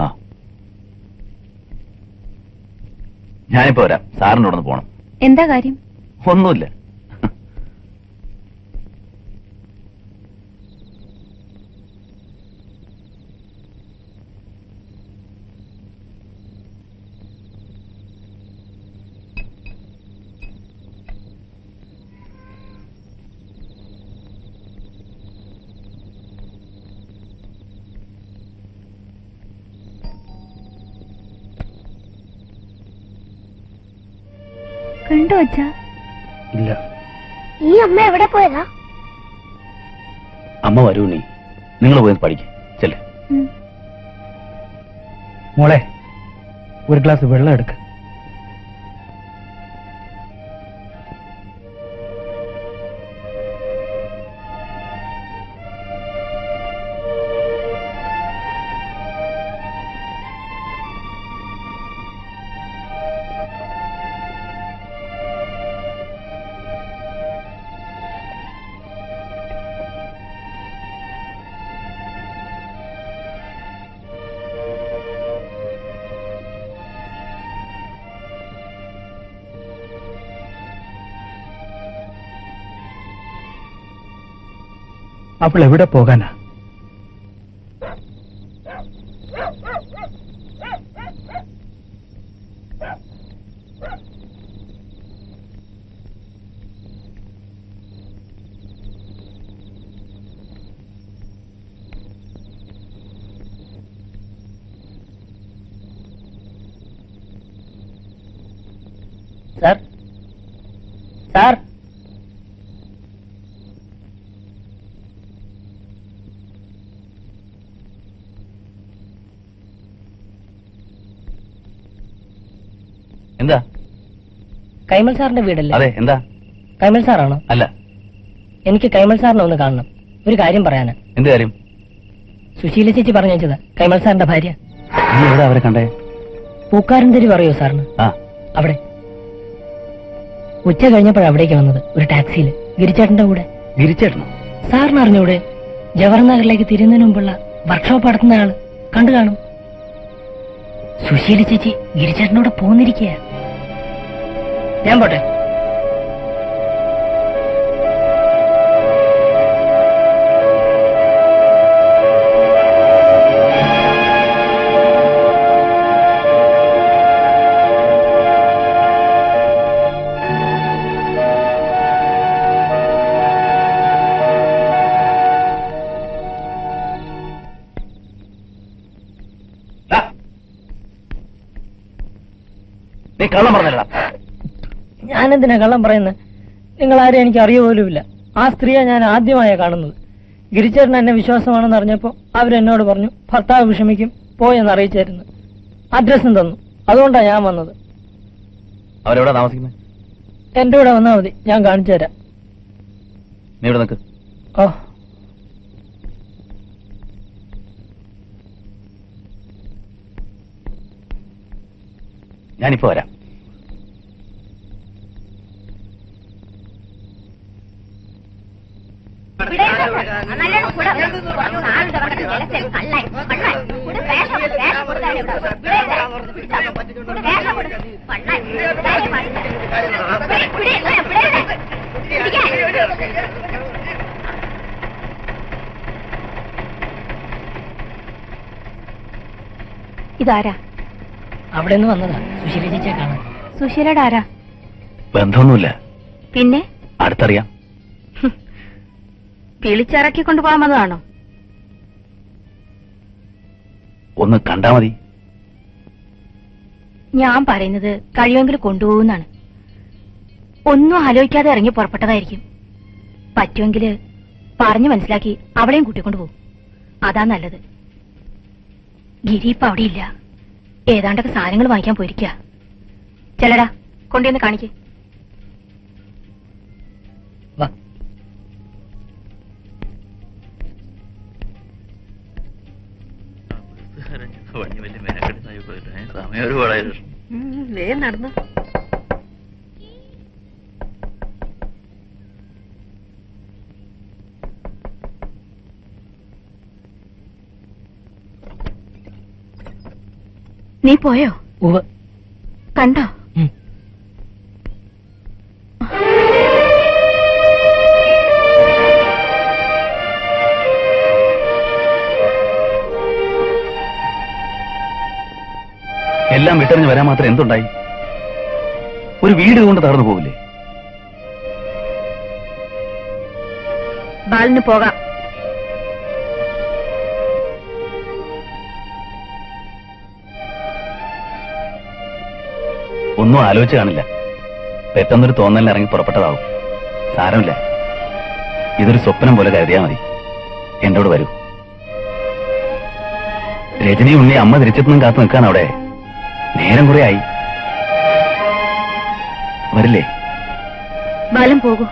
ആ, ഞാനിപ്പോ വരാം. സാറിനോടൊന്ന് പോണം. എന്താ കാര്യം? ഒന്നുമില്ല. കണ്ടോ അച്ഛാ? ഇല്ല. ഈ അമ്മ എവിടെ പോയതാ? അമ്മ വരൂ നീ, നിങ്ങൾ പോയി പഠിക്കും ചെല്ലേ. മോളെ, ഒരു ഗ്ലാസ് വെള്ളം എടുക്ക. അവൾ എവിടെ പോകാനാ? സാർ, സാർ, എന്താ? കൈമൾ സാറിന്റെ വീടല്ലേ? അതെ, എന്താ? കൈമൾ സാറാണോ? അല്ല. എനിക്ക് കൈമൾ സാറിനെ ഒന്ന് കാണണം, ഒരു കാര്യം പറയാനാ. എന്ത് കാര്യം? സുശീല ചേച്ചി പറഞ്ഞത് കൈമൾ സാറിന്റെ ഭാര്യ. നീ എവിടെ അവരെ കണ്ടേ? പൂക്കാരന്തരി പറയോ സാറിന്? ആ, അവിടെ ഉച്ച കഴിഞ്ഞപ്പോഴാണ് അവിടേക്ക് വന്നത്, ഒരു ടാക്സിയിൽ, ഗിരിച്ചേട്ടന്റെ കൂടെ. ഗിരിച്ചേട്ടനോ? സാറിന് അറിഞ്ഞൂടെ? ജവഹർ നഗറിലേക്ക് തിരിയുന്നതിന് മുമ്പുള്ള വർക്ക്ഷോപ്പ് നടത്തുന്ന ആള് കണ്ടു കാണും. സുശീല ചേച്ചി ഗിരിച്ചേട്ടനോട് പോന്നിരിക്കുക. ഞാൻ പോട്ടെ. നീ കള്ളം പറഞ്ഞല്ല. ഞാനെന്തിനാ കള്ളം പറയുന്നത്? നിങ്ങളാരും എനിക്ക് അറിയ പോലുമില്ല. ആ സ്ത്രീയെ ഞാൻ ആദ്യമായാണ് കാണുന്നത്. ഗിരിച്ചേട്ടൻ എന്നെ വിശ്വാസമാണെന്ന് അറിഞ്ഞപ്പോൾ അവരെന്നോട് പറഞ്ഞു ഭർത്താവ് വിഷമിക്കും, പോയെന്ന് അറിയിച്ചായിരുന്നു. അഡ്രസ്സും തന്നു. അതുകൊണ്ടാണ് ഞാൻ വന്നത്. അവരെവിടെ താമസിക്കുന്നത്? എന്റെ കൂടെ വന്നാൽ മതി, ഞാൻ കാണിച്ചു തരാം. നീ ഇവിടെ നിൽക്ക്. ഓ, ഞാനിപ്പോ വരാം. ഇതാരാ? അവിടെ നിന്ന് വന്നതാ, സുശീല ചേച്ചിയെ കാണാൻ. സുശീലയുടെ ആരാ? ബന്ധമൊന്നുമില്ല. പിന്നെ അടുത്തറിയാം. വിളിച്ചിറക്കി കൊണ്ടുപോകാൻ വന്നതാണോ? ഒന്ന് കണ്ടാ മതി. ഞാൻ പറയുന്നത് കഴിയുമെങ്കിൽ കൊണ്ടുപോകുന്നാണ്. ഒന്നും ആലോചിക്കാതെ ഇറങ്ങി പുറപ്പെട്ടതായിരിക്കും. പറ്റുമെങ്കിൽ പറഞ്ഞു മനസ്സിലാക്കി അവളെയും കൂട്ടിക്കൊണ്ടുപോകും. അതാ നല്ലത്. ഗിരി ഇപ്പൊ അവിടെ ഇല്ല. ഏതാണ്ടൊക്കെ സാധനങ്ങൾ വാങ്ങിക്കാൻ പോയിരിക്കുക. ചെല്ലടാ, കൊണ്ടുവന്ന് കാണിക്കേ. വാ. നടന്നു. നീ പോയോ? ഉവ്വ്. കണ്ടോ? എല്ലാം വിട്ടെറിഞ്ഞ് വരാൻ മാത്രം എന്തുണ്ടായി? ഒരു വീട് കൊണ്ട് തകർന്നു പോകില്ലേ? ബാലിന് പോകാം. ഒന്നും ആലോചിച്ച് കാണില്ല. പെട്ടെന്നൊരു തോന്നലിന് ഇറങ്ങി പുറപ്പെട്ടതാവും. സാരമില്ല, ഇതൊരു സ്വപ്നം പോലെ കരുതിയാ മതി. എന്നോട് വരൂ. രജനി ഉണ്ണി അമ്മ തിരിച്ചെത്തുന്നും കാത്തു നിൽക്കാൻ അവിടെ. നേരം കുറെ ആയി. വരില്ലേ? ബാലൻ പോകൂ.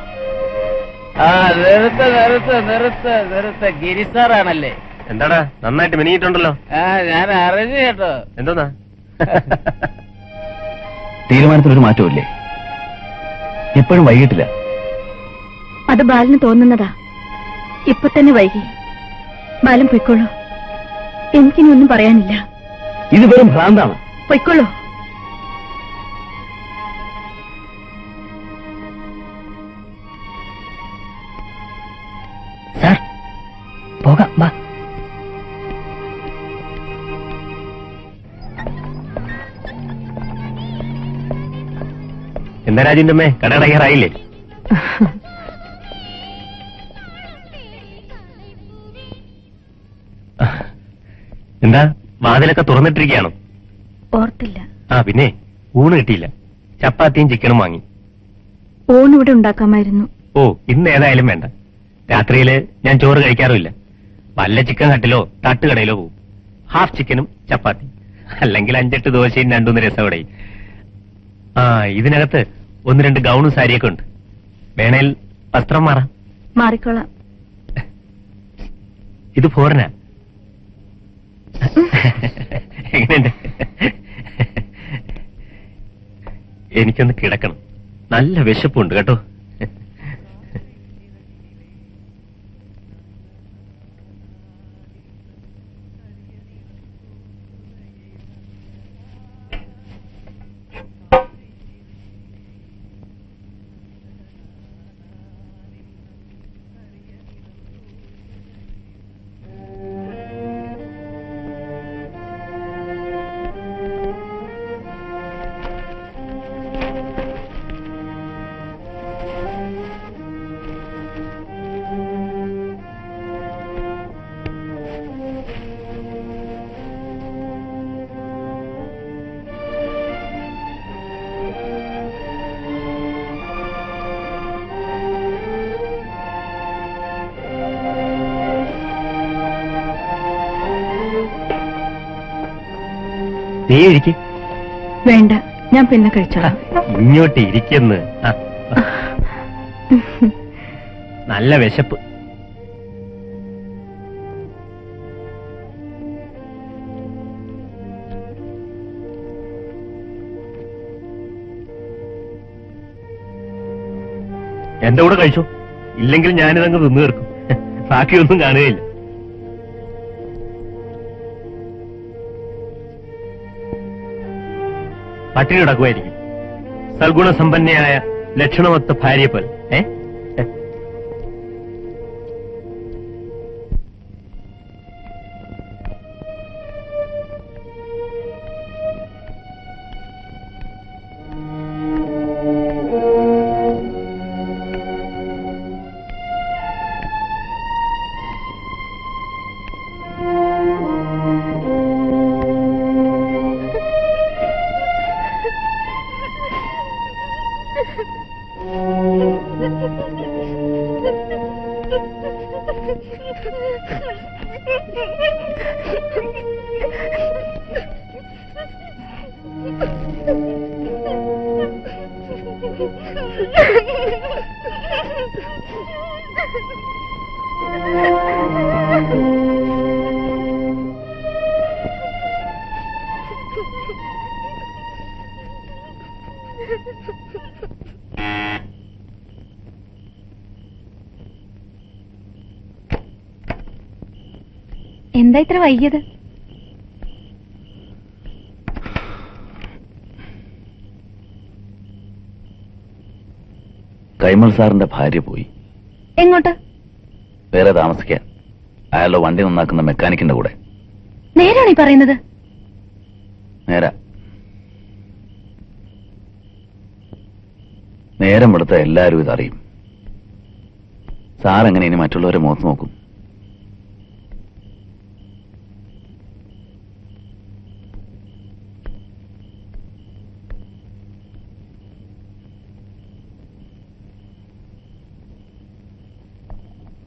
നിർത്ത ഗിരിസാറാണല്ലേ? എന്താടാ നന്നായിട്ട് മെനിയിട്ടുണ്ടല്ലോ. ഞാൻ അറിഞ്ഞു കേട്ടോ. എന്തോന്നാ? തീരുമാനത്തിനൊരു മാറ്റമില്ലേ? ഇപ്പോഴും വൈകിട്ടില്ല. അത് ബാലന് തോന്നുന്നതാ. ഇപ്പൊ തന്നെ വൈകി. ബാലൻ പൊയ്ക്കോളൂ. എനിക്കിനി ഒന്നും പറയാനില്ല. ഇത് വെറും ഭ്രാന്താണ്. പൊയ്ക്കോളൂ. സാർ പോകാം, വാ. എന്താ രാജുവിന്റെ അമ്മേ, കട അടയ്ക്കാറായില്ലേ? എന്താ വാതിലൊക്കെ തുറന്നിട്ടിരിക്കുകയാണോ? ഓർത്തില്ല. ആ പിന്നെ ഊണ് കിട്ടിയില്ല. ചപ്പാത്തിയും ചിക്കനും വാങ്ങി. ഊണിവിടെ ഉണ്ടാക്കാമായിരുന്നു. ഓ, ഇന്ന് ഏതായാലും വേണ്ട. രാത്രിയില് ഞാൻ ചോറ് കഴിക്കാറുമില്ല. വല്ല ചിക്കൻ കട്ടിലോ തട്ടുകടയിലോ പോവും. ഹാഫ് ചിക്കനും ചപ്പാത്തി, അല്ലെങ്കിൽ 5-8 ദോശയും 2-3 രസവടയും. ആ, ഇതിനകത്ത് 1-2 ഗൗണും സാരിയൊക്കെ ഉണ്ട്. വേണേൽ വസ്ത്രം മാറാം. മാറിക്കോളാം. ഇത് ഫോറിനാ. എങ്ങനെയുണ്ട്? എനിക്കൊന്ന് കിടക്കണം. നല്ല വിശപ്പുണ്ട് കേട്ടോ. നീ ഇരിക്കും. വേണ്ട, ഞാൻ പിന്നെ കഴിച്ചോളാം. ഇങ്ങോട്ട് ഇരിക്കുന്നു. നല്ല വിശപ്പ്. എന്റെ കൂടെ കഴിച്ചു. ഇല്ലെങ്കിൽ ഞാനിതങ്ങ് തിന്നു തീർക്കും. ബാക്കിയൊന്നും കാണുകയില്ല. പട്ടിണി കിടക്കുമായിരിക്കും. സൽഗുണസമ്പന്നയായ ലക്ഷണമൊത്ത ഭാര്യ പോലെ. എന്താ ഇത്ര വൈകിയത്? കൈമൾ സാറിന്റെ ഭാര്യ പോയി. എങ്ങോട്ട്? വേറെ താമസിക്കാൻ. അയാളുടെ വണ്ടി നന്നാക്കുന്ന മെക്കാനിക്കിന്റെ കൂടെ. നേരാണ് ഈ പറയുന്നത്? നേരാ. നേരം എടുത്ത എല്ലാവരും ഇതറിയും. സാർ എങ്ങനെ ഇനി മറ്റുള്ളവരെ മുഖത്ത് നോക്കും?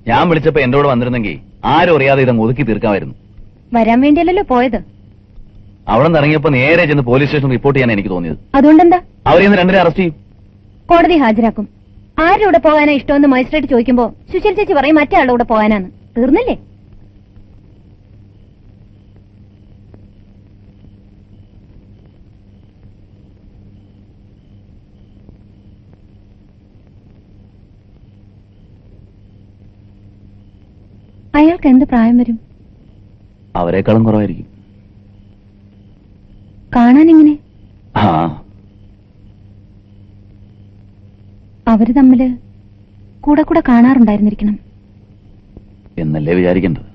ഞാൻ വിളിച്ചപ്പോ എന്റെ കൂടെ വന്നിരുന്നെങ്കിൽ ആരും അറിയാതെ ഇതങ്ങ് ഒതുക്കി തീർക്കാമായിരുന്നു. വരാൻ വേണ്ടിയല്ലല്ലോ പോയത്. അവിടെ നിന്ന് ഇറങ്ങിയപ്പോ നേരെ ചെന്ന് പോലീസ് സ്റ്റേഷൻ റിപ്പോർട്ട് ചെയ്യാൻ എനിക്ക് തോന്നിയത്. അതുകൊണ്ടെന്താ? അവരെ രണ്ടിനെ അറസ്റ്റ് ചെയ്യും. കോടതി ഹാജരാക്കും. ആരുടെ കൂടെ പോകാനാ ഇഷ്ടമെന്ന് മജിസ്ട്രേറ്റ് ചോദിക്കുമ്പോ സുശീൽ ചേച്ചി പറയും മറ്റേ ആളുടെ കൂടെ പോകാനാന്ന്. തീർന്നില്ലേ? അയാൾക്ക് എന്ത് പ്രായം വരും? അവരെക്കാളും കുറവായിരിക്കും. കാണാൻ എങ്ങനെ? ആ, അവര് തമ്മില് കൂടെ കൂടെ കാണാറുണ്ടായിരുന്നിരിക്കണം എന്നല്ലേ വിചാരിക്കേണ്ടത്.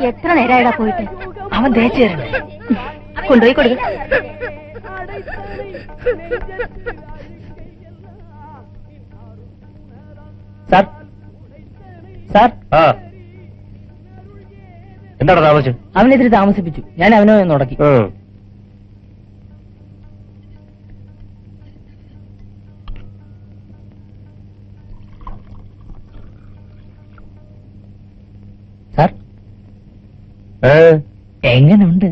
എത്ര നേരമായിടാ പോയിട്ട്? അവൻ തേച്ചു തരണേ. കൊണ്ടുപോയി കൊടുക്ക. സാർ, സാർ, എന്താണ് താമസിച്ചു? അവനെതിരെ താമസിപ്പിച്ചു. ഞാൻ അവനോ എന്ന് ഉടക്കി. സാർ, എങ്ങനുണ്ട്?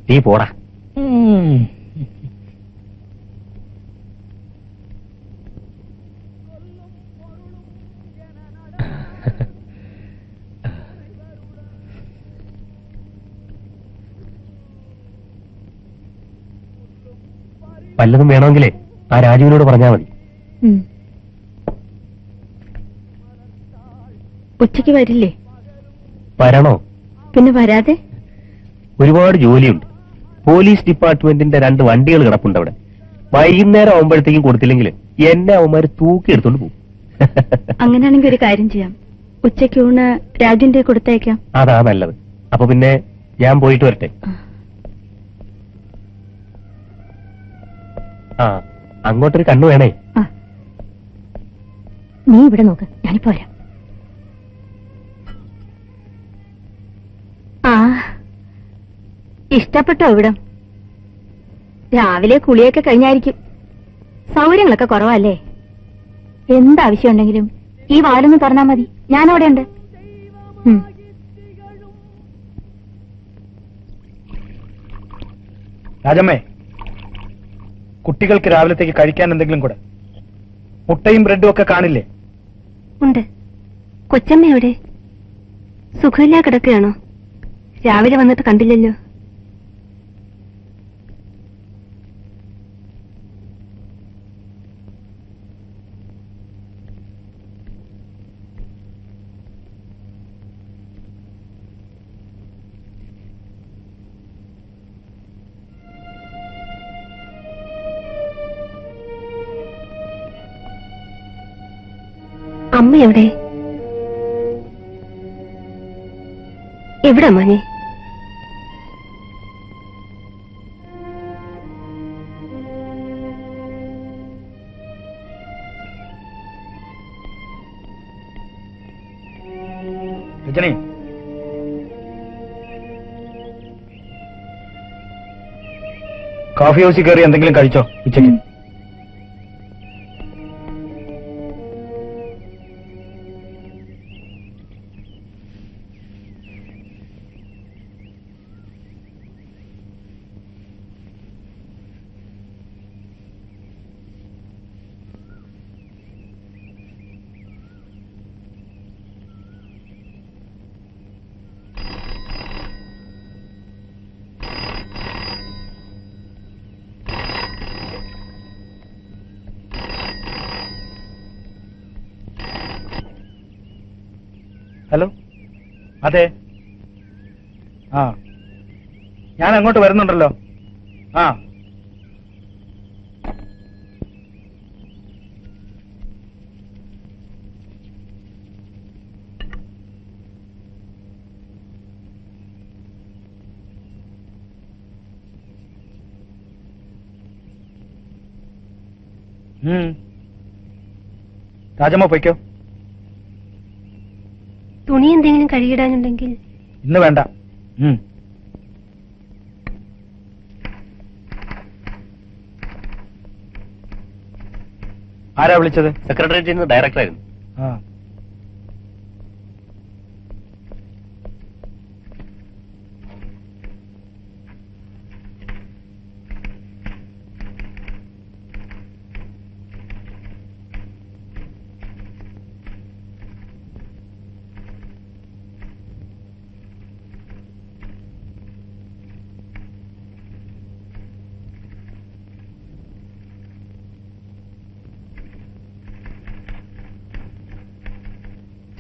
നീ പോടാ. വല്ലതും വേണമെങ്കിലേ ആ രാജുവിനോട് പറഞ്ഞാൽ മതി. ഉച്ചയ്ക്ക് വരില്ലേ? വരണോ? പിന്നെ വരാതെ? ഒരുപാട് ജോലിയുണ്ട്. പോലീസ് ഡിപ്പാർട്ട്മെന്റിന്റെ 2 വണ്ടികൾ കിടപ്പുണ്ട് അവിടെ. വൈകുന്നേരം ആവുമ്പോഴത്തേക്കും കൊടുത്തില്ലെങ്കിൽ എന്നെ അവന്മാര് തൂക്കിയെടുത്തോണ്ട് പോകും. അങ്ങനെയാണെങ്കിൽ ഒരു കാര്യം ചെയ്യാം, ഉച്ചയ്ക്ക് ഊണ് രാജുവിന്റെ കൊടുത്തയക്കാം. അതാ നല്ലത്. അപ്പൊ പിന്നെ ഞാൻ പോയിട്ട് വരട്ടെ. ആ, അങ്ങോട്ടൊരു കണ്ണു വേണേ. നീ ഇവിടെ നോക്ക്, ഞാനിപ്പോ വരാം. ആ, ഇഷ്ടപ്പെട്ടോ ഇവിടം? രാവിലെ കുളിയൊക്കെ കഴിഞ്ഞായിരിക്കും. സൗകര്യങ്ങളൊക്കെ കുറവല്ലേ? എന്താവശ്യം ഉണ്ടെങ്കിലും ഈ വാലൊന്ന് തുറന്നാ മതി, ഞാനവിടെ ഉണ്ട്. രാജമ്മേ, കുട്ടികൾക്ക് രാവിലത്തേക്ക് കഴിക്കാൻ എന്തെങ്കിലും കൂടെ. മുട്ടയും ബ്രെഡും ഒക്കെ കാണില്ലേ? ഉണ്ട്. കൊച്ചമ്മ എവിടെ? സുഖമില്ലാ കിടക്കുകയാണോ? രാവിലെ വന്നിട്ട് കണ്ടില്ലല്ലോ. അമ്മ എവിടെ? എവിടെ മോനെ? രജനി, കോഫി ഹൗസിൽ കയറി എന്തെങ്കിലും കഴിച്ചോ ഉച്ചയ്ക്ക്? ഹലോ, അതെ. ആ, ഞാൻ അങ്ങോട്ട് വരുന്നുണ്ടല്ലോ. ആ, രാജമ്മ പൊയ്ക്കോ. തുണി എന്തെങ്കിലും കഴുകിടാനുണ്ടെങ്കിൽ ഇന്ന് വേണ്ട. ആരാ വിളിച്ചത്? സെക്രട്ടേറിയറ്റിൽ നിന്ന് ഡയറക്ടറായിരുന്നു. ആ,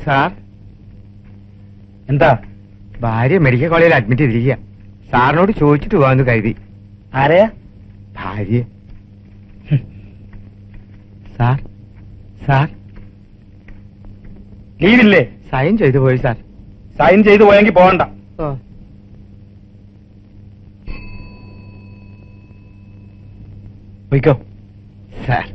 സാർ, എന്താ? ഭാര്യ മെഡിക്കൽ കോളേജിൽ അഡ്മിറ്റ് ചെയ്തിരിക്കുക. സാറിനോട് ചോദിച്ചിട്ട് പോവാന്ന് കരുതി. ആരെയാ? ഭാര്യ. Sir, sir ലീവില്ലേ? സൈൻ ചെയ്തു പോയി സാർ. സൈൻ ചെയ്തു പോയെങ്കിൽ പോകണ്ട. ഓ, പൊയ്ക്കോ. സാർ.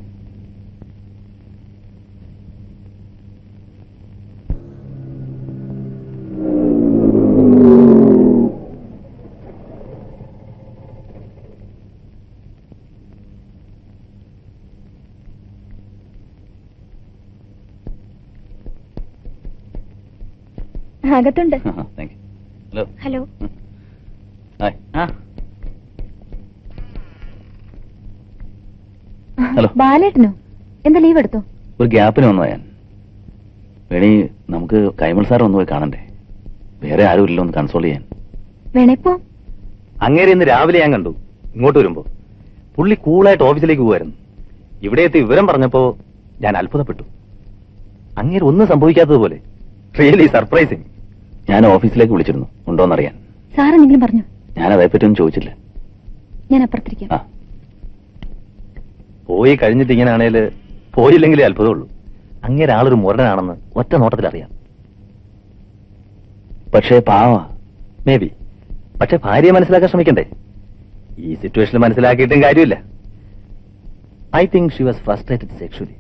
അകത്തുണ്ട്. ഹലോ. ഹലോ. ഹലോ. ബാലേട്ടനോ? എന്താ ലീവ് എടുത്തോ? ഒരു ഗ്യാപ്പിന് വന്നോ ഞാൻ. വേണി നമുക്ക് കൈമൾ സാർ ഒന്ന് പോയി കാണണ്ടേ? വേറെ ആരും ഇല്ലല്ലോ ഒന്ന് കൺസോൾ ചെയ്യാൻ. വേണേപ്പോ? അങ്ങേരെ ഇന്ന് രാവിലെ ഞാൻ കണ്ടു. ഇങ്ങോട്ട് വരുമ്പോ പുള്ളി കൂളായിട്ട് ഓഫീസിലേക്ക് പോകുമായിരുന്നു. ഇവിടെ എത്തി വിവരം പറഞ്ഞപ്പോ ഞാൻ അത്ഭുതപ്പെട്ടു. അങ്ങേര് ഒന്നും സംഭവിക്കാത്തതുപോലെ. Really surprising. ഞാൻ ഓഫീസിലേക്ക് വിളിച്ചിരുന്നു, ഉണ്ടോന്നറിയാൻ. സാർ എന്തെങ്കിലും പറഞ്ഞു? ഞാൻ അതേപ്പറ്റിയൊന്നും ചോദിച്ചില്ല. ഞാൻ അപ്പുറത്തിരിക്കാം. ആ, പോയി കഴിഞ്ഞിട്ട് ഇങ്ങനെയാണേല് പോയില്ലെങ്കിലേ അത്ഭുതമുള്ളൂ. അങ്ങേരെ ആളൊരു മുരടനാണെന്ന് ഒറ്റ നോട്ടത്തിൽ അറിയാം. പക്ഷേ പാവ മേ ബി. പക്ഷെ ഭാര്യയെ മനസ്സിലാക്കാൻ ശ്രമിക്കണ്ടേ? ഈ സിറ്റുവേഷനിൽ മനസ്സിലാക്കിയിട്ടും കാര്യമില്ല. I think she was frustrated sexually.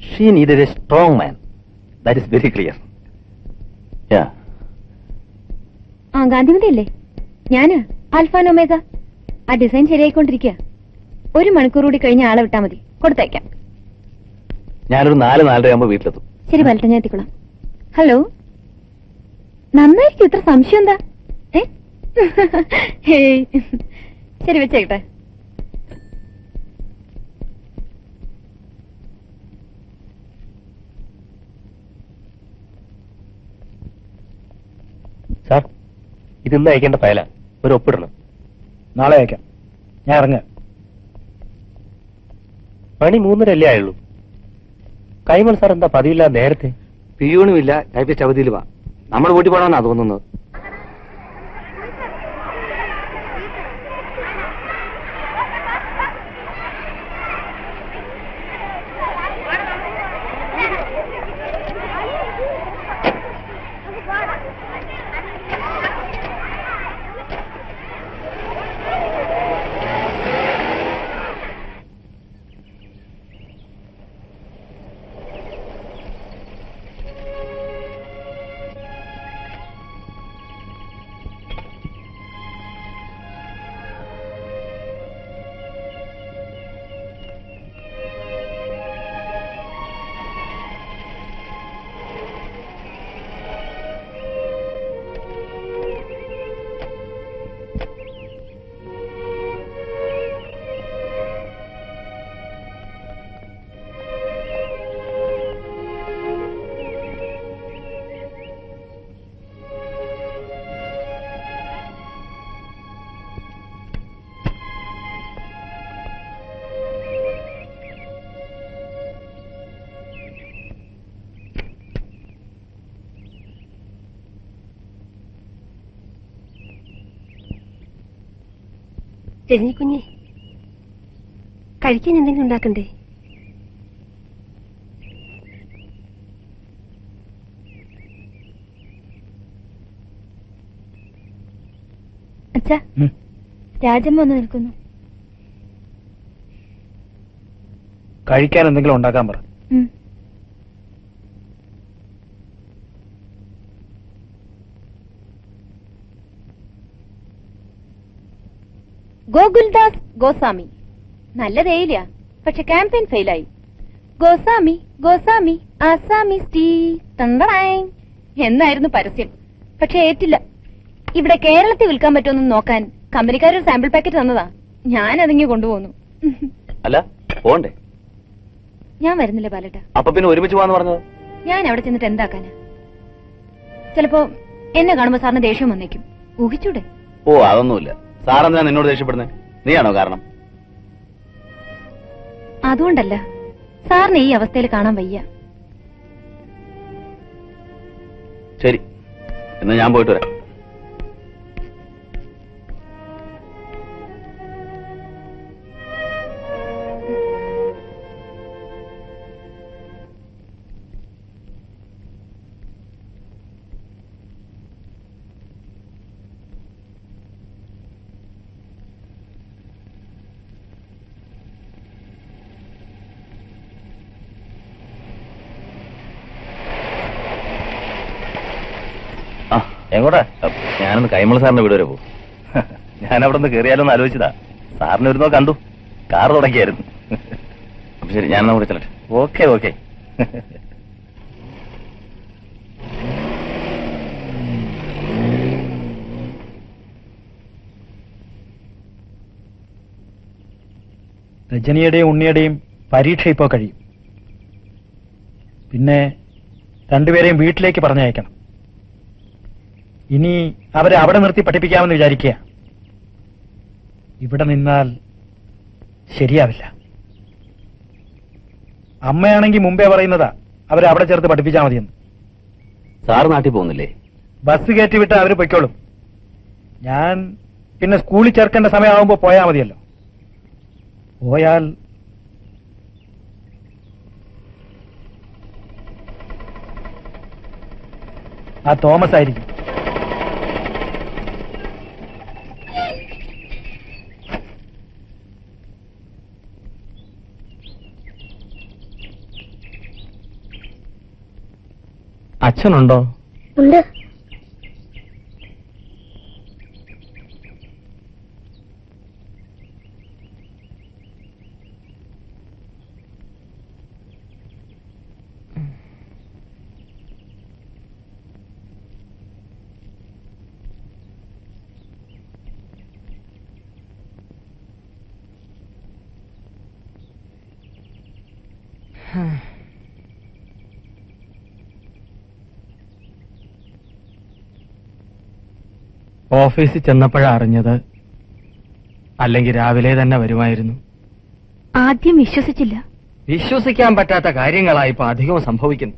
She needed a strong man. That is very clear. Yeah. ആ ഗാന്ധിമതി അല്ലേ? ഞാന് ആൽഫാൻ ഒമേഗ. ആ ഡിസൈൻ ശരിയായിക്കൊണ്ടിരിക്കുക. 1 മണിക്കൂർ കൂടി കഴിഞ്ഞ ആളെ വിട്ടാ മതി, കൊടുത്തയക്കാം. ഞാനൊരു 4-4:30 ആകുമ്പോൾ വീട്ടിലെത്തും. ശരി, വലട്ടെ, ഞാൻ എത്തിക്കൊള്ളാം. ഹലോ, നന്നായിരിക്കും. ഇത്ര സംശയം എന്താ? ശരി, വെച്ചേക്കട്ടെ. സാർ, ഇതിന്ന് അയക്കേണ്ട ഫയല, ഒരു ഒപ്പിടണം. നാളെ അയക്കാം. ഞാൻ ഇറങ്ങാം. പണി 3:30 ആയുള്ളൂ. കൈമൾ സാർ എന്താ പതിവില്ല നേരത്തെ? പിയൂണുമില്ല, ടൈപ്പിസ്റ്റ് അവധിയിൽ വാ. നമ്മൾ വീട്ടിൽ പോകണമെന്നാ തോന്നുന്നത്. രജനിക്കുഞ്ഞെ, കഴിക്കാൻ എന്തെങ്കിലും ഉണ്ടാക്കണ്ടേ? അച്ഛാ, രാജമ്മ ഒന്ന് നിൽക്കുന്നു. കഴിക്കാൻ എന്തെങ്കിലും ഉണ്ടാക്കാൻ പറ. ഗോകുൽദാസ് ഗോസ്വാമി. നല്ല തേയില, പക്ഷെ ക്യാമ്പയിൻ ഫെയിലായി. ഗോസ്വാമി ഗോസ്വാമി ആസാമി ടീ തണ്ടടായി എന്നായിരുന്നു പരസ്യം. പക്ഷെ ഏറ്റില്ല. ഇവിടെ കേരളത്തിൽ വിൽക്കാൻ പറ്റുമെന്ന് നോക്കാൻ കമ്പനിക്കാരൊരു സാമ്പിൾ പാക്കറ്റ് തന്നതാ. ഞാൻ അതിങ്ങി കൊണ്ടുപോന്നു. അല്ല, പോണ്ടേ? ഞാൻ വരുന്നില്ല ബാലേട്ട. അപ്പൊ പിന്നെ ഒരുമിച്ച് പോവാന്ന് പറഞ്ഞത്? ഞാൻ അവിടെ ചെന്നിട്ട് എന്താക്കാനാ? ചിലപ്പോ എന്നെ കാണുമ്പോ സാറിന് ദേഷ്യം വന്നേക്കും. ഊഹിച്ചൂടെ? ഓ, അതൊന്നുമില്ല. സാറെന്താ നിന്നോട് ദേഷ്യപ്പെടുന്നത്? നീയാണോ കാരണം? അതുകൊണ്ടല്ല, സാറിന് ഈ അവസ്ഥയിൽ കാണാൻ വയ്യ. ശരി, എന്നാ ഞാൻ പോയിട്ട് വരാം. എങ്ങോട്ടാ? ഞാനൊന്ന് കൈമൾ സാറിന്റെ വീട് വരെ പോകും. ഞാൻ അവിടെ നിന്ന് കയറിയാലോന്ന് ആലോചിച്ചതാ. സാറിന് വരുന്നോ കണ്ടു, കാർ തുടങ്ങിയായിരുന്നു. അപ്പൊ ശരി, ഞാൻ കൂടെ ചെല്ലട്ടെ. Okay okay. രജനിയുടെയും ഉണ്ണിയുടെയും പരീക്ഷ ഇപ്പോ കഴിയും. പിന്നെ രണ്ടുപേരെയും വീട്ടിലേക്ക് പറഞ്ഞയക്കണം. ഇനി അവരെ അവിടെ നിർത്തി പഠിപ്പിക്കാമെന്ന് വിചാരിക്കുക. ഇവിടെ നിന്നാൽ ശരിയാവില്ല. അമ്മയാണെങ്കിൽ മുമ്പേ പറയുന്നതാ അവരെ അവിടെ ചേർത്ത് പഠിപ്പിച്ചാൽ മതിയെന്ന്. സാർ നാട്ടിൽ പോകുന്നില്ലേ? ബസ് കയറ്റിവിട്ട് അവര് പൊയ്ക്കോളും. ഞാൻ പിന്നെ സ്കൂളിൽ ചേർക്കേണ്ട സമയമാകുമ്പോ പോയാൽ മതിയല്ലോ. പോയാൽ ആ തോമസ് ആയിരിക്കും. അച്ഛനുണ്ടോ? ഉണ്ട്. ഓഫീസിൽ ചെന്നപ്പോഴാ അറിഞ്ഞത്. അല്ലെങ്കിൽ രാവിലെ തന്നെ വരുമായിരുന്നു. ആദ്യം വിശ്വസിച്ചില്ല. വിശ്വസിക്കാൻ പറ്റാത്ത കാര്യങ്ങളായി ഇപ്പൊ അധികവും സംഭവിക്കുന്നു.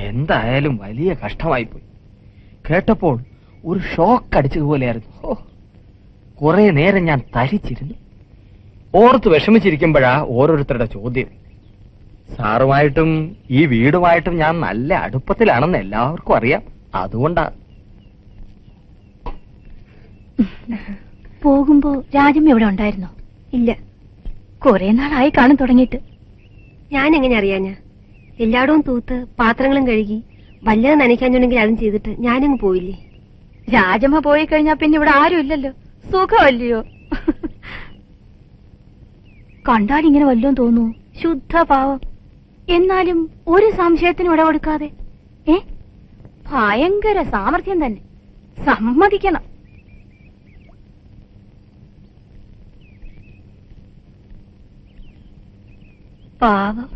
എന്തായാലും വലിയ കഷ്ടമായിപ്പോയി. കേട്ടപ്പോൾ ഒരു ഷോക്ക് അടിച്ചതുപോലെയായിരുന്നു. കുറെ നേരം ഞാൻ തരിച്ചിരുന്നു. ഓർത്ത് വിഷമിച്ചിരിക്കുമ്പോഴാ ഓരോരുത്തരുടെ ചോദ്യം. സാറുമായിട്ടും ഈ വീടുമായിട്ടും ഞാൻ നല്ല അടുപ്പത്തിലാണെന്ന് എല്ലാവർക്കും അറിയാം. അതുകൊണ്ടാ. പോകുമ്പോ രാജമ്മ ഇവിടെ ഉണ്ടായിരുന്നോ? ഇല്ല. കുറെ നാളായി കാണാൻ തുടങ്ങിയിട്ട്. ഞാൻ എങ്ങനെ അറിയാഞ്ഞ? എല്ലായിടവും തൂത്ത് പാത്രങ്ങളും കഴുകി വല്ലതും നനയ്ക്കാഞ്ഞുണ്ടെങ്കിൽ അതും ചെയ്തിട്ട് ഞാനങ്ങ് പോയില്ലേ. രാജമ്മ പോയി കഴിഞ്ഞാ പിന്നെ ഇവിടെ ആരും ഇല്ലല്ലോ. സുഖമല്ലയോ? കണ്ടാൽ ഇങ്ങനെ വല്ലതും തോന്നുന്നു. ശുദ്ധ പാവം. എന്നാലും ഒരു സംശയത്തിനും ഇടപെടുക്കാതെ. ഭയങ്കര സാമർഥ്യം തന്നെ, സമ്മതിക്കണം. പാവം.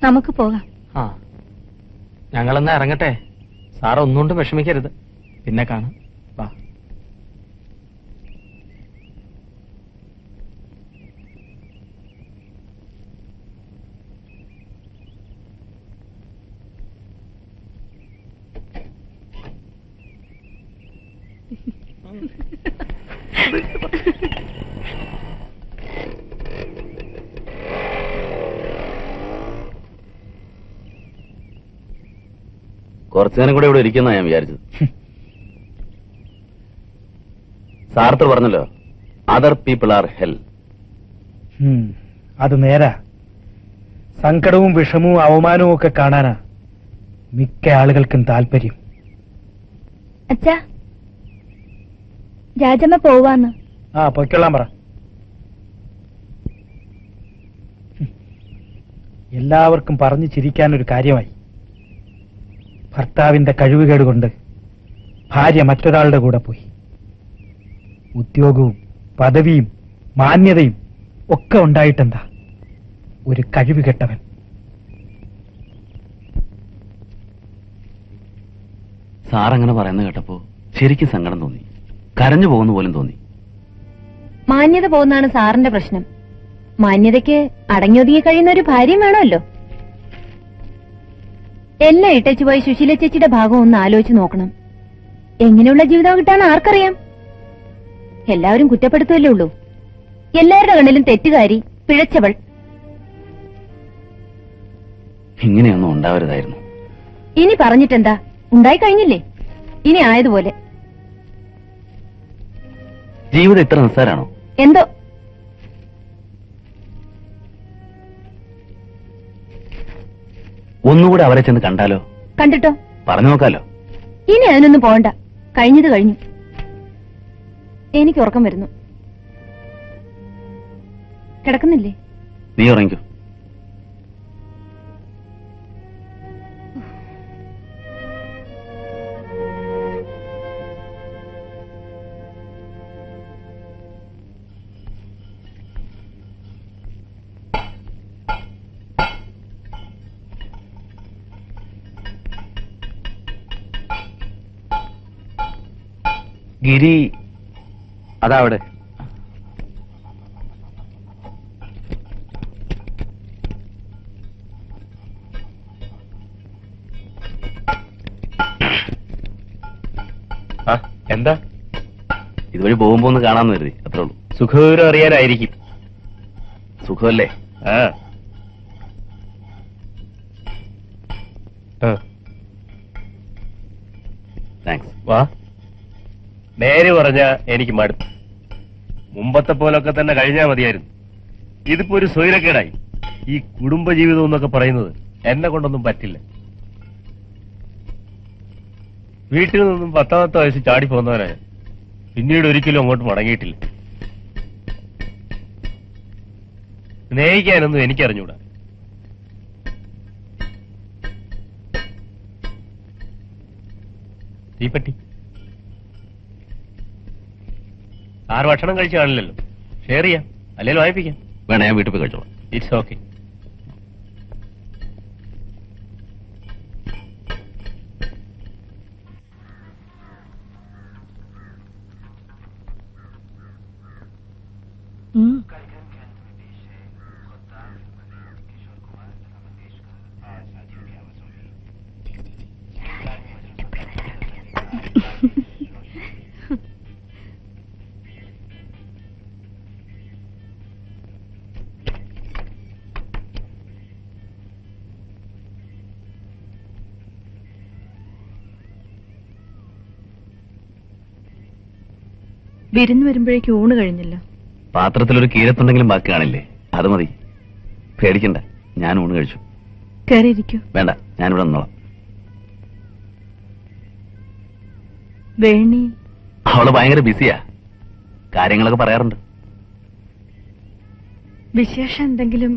നമുക്ക് പോകാം. ആ, ഞങ്ങളെന്നാ ഇറങ്ങട്ടെ. സാർ ഒന്നുകൊണ്ടും വിഷമിക്കരുത്. പിന്നെ കാണാം. വാ. കുറച്ചു നേരം കൂടെ ഇവിടെ ഇരിക്കുന്ന ഞാൻ വിചാരിച്ചത്. സാർത്ത് പറഞ്ഞല്ലോ, അതർ പീപ്പിൾ ആർ ഹെൽ. അത് നേരാ. സങ്കടവും വിഷമവും അവമാനവും ഒക്കെ കാണാനാ മിക്ക ആളുകൾക്കും താല്പര്യം. അച്ഛാ, രാജമ്മ പോവാന്ന്. ആ, പൊയ്ക്കൊള്ളാൻ പറ. എല്ലാവർക്കും പറഞ്ഞു ചിരിക്കാനൊരു കാര്യമായി. ഭർത്താവിന്റെ കഴിവുകേട് കൊണ്ട് ഭാര്യ മറ്റൊരാളുടെ കൂടെ പോയി. ഉദ്യോഗവും പദവിയും മാന്യതയും ഒക്കെ ഉണ്ടായിട്ടെന്താ? ഒരു കഴിവുകെട്ടവൻ. സാറങ്ങനെ പറയുന്നത് കേട്ടപ്പോ ശരിക്കും സങ്കടം തോന്നി. കരഞ്ഞു പോകുന്ന പോലും തോന്നി. മാന്യത പോകുന്നതാണ് സാറിന്റെ പ്രശ്നം. മാന്യതയ്ക്ക് അടങ്ങിയൊതുങ്ങി കഴിയുന്ന ഒരു ഭാര്യയും വേണമല്ലോ. എല്ലാം ഇട്ടച്ചു പോയി സുശീല ചേച്ചിയുടെ ഭാഗം ഒന്ന് ആലോചിച്ച് നോക്കണം. എങ്ങനെയുള്ള ജീവിതം കിട്ടാൻ ആർക്കറിയാം? എല്ലാവരും കുറ്റപ്പെടുത്തുകയല്ലേ ഉള്ളൂ. എല്ലാവരുടെ കണ്ണിലും തെറ്റുകാരി, പിഴച്ചവൾ. ഇങ്ങനെയൊന്നും ഉണ്ടാവരുതായിരുന്നു. ഇനി പറഞ്ഞിട്ടെന്താ? ഉണ്ടായി കഴിഞ്ഞില്ലേ. ഇനി ആയതുപോലെ. ജീവിതം ഇത്ര നിസ്സാരാണോ? എന്തോ. ഒന്നുകൂടെ അവരെ ചെന്ന് കണ്ടാലോ? കണ്ടിട്ടോ? പറഞ്ഞു നോക്കാലോ. ഇനി അതിനൊന്നും പോകണ്ട. കഴിഞ്ഞത് കഴിഞ്ഞു. എനിക്ക് ഉറക്കം വരുന്നു. കിടക്കുന്നില്ലേ? നീ ഉറങ്ങിക്കോ. ഗിരി അതവിടെ. എന്താ? ഇതുവഴി പോകുമ്പോ ഒന്ന് കാണാന്ന് കരുതി, അത്രേ ഉള്ളൂ. സുഖവിവരം അറിയാനായിരിക്കും. സുഖമല്ലേ? താങ്ക്സ്. വാ. നേര് പറഞ്ഞ എനിക്ക് മടുത്തു. മുമ്പത്തെ പോലൊക്കെ തന്നെ കഴിഞ്ഞാ മതിയായിരുന്നു. ഇതിപ്പോ ഒരു സ്വൈരക്കേടായി. ഈ കുടുംബജീവിതം എന്നൊക്കെ പറയുന്നത് എന്നെ കൊണ്ടൊന്നും പറ്റില്ല. വീട്ടിൽ നിന്നും 10ാമത്തെ വയസ്സ് ചാടി പോന്നവനായ പിന്നീട് ഒരിക്കലും അങ്ങോട്ട് മടങ്ങിയിട്ടില്ല. സ്നേഹിക്കാനൊന്നും എനിക്കറിഞ്ഞൂടാ. തീപ്പറ്റി ആറ് ഭക്ഷണം കഴിച്ചു കാണില്ലല്ലോ. ഷെയർ ചെയ്യാം, അല്ലെങ്കിൽ വായിപ്പിക്കാം. വേണേ ഞാൻ വീട്ടിൽ പോയി കഴിച്ചോളാം. It's okay. വിരുന്ന് വരുമ്പോഴേക്ക് ഊണ് കഴിഞ്ഞല്ലോ. പാത്രത്തിലൊരു കീരത്തുണ്ടെങ്കിലും ബാക്കി കാണില്ലേ? അത് മതി. പേടിക്കണ്ട, ഞാൻ ഊണ് കഴിച്ചു. കയറിയിരിക്കൂ. വേണ്ട, ഞാനിവിടെ നിന്നോളാം. വേണി അവള് ഭയങ്കര ബിസിയാ, കാര്യങ്ങളൊക്കെ പറയാറുണ്ട്. വിശേഷം എന്തെങ്കിലും?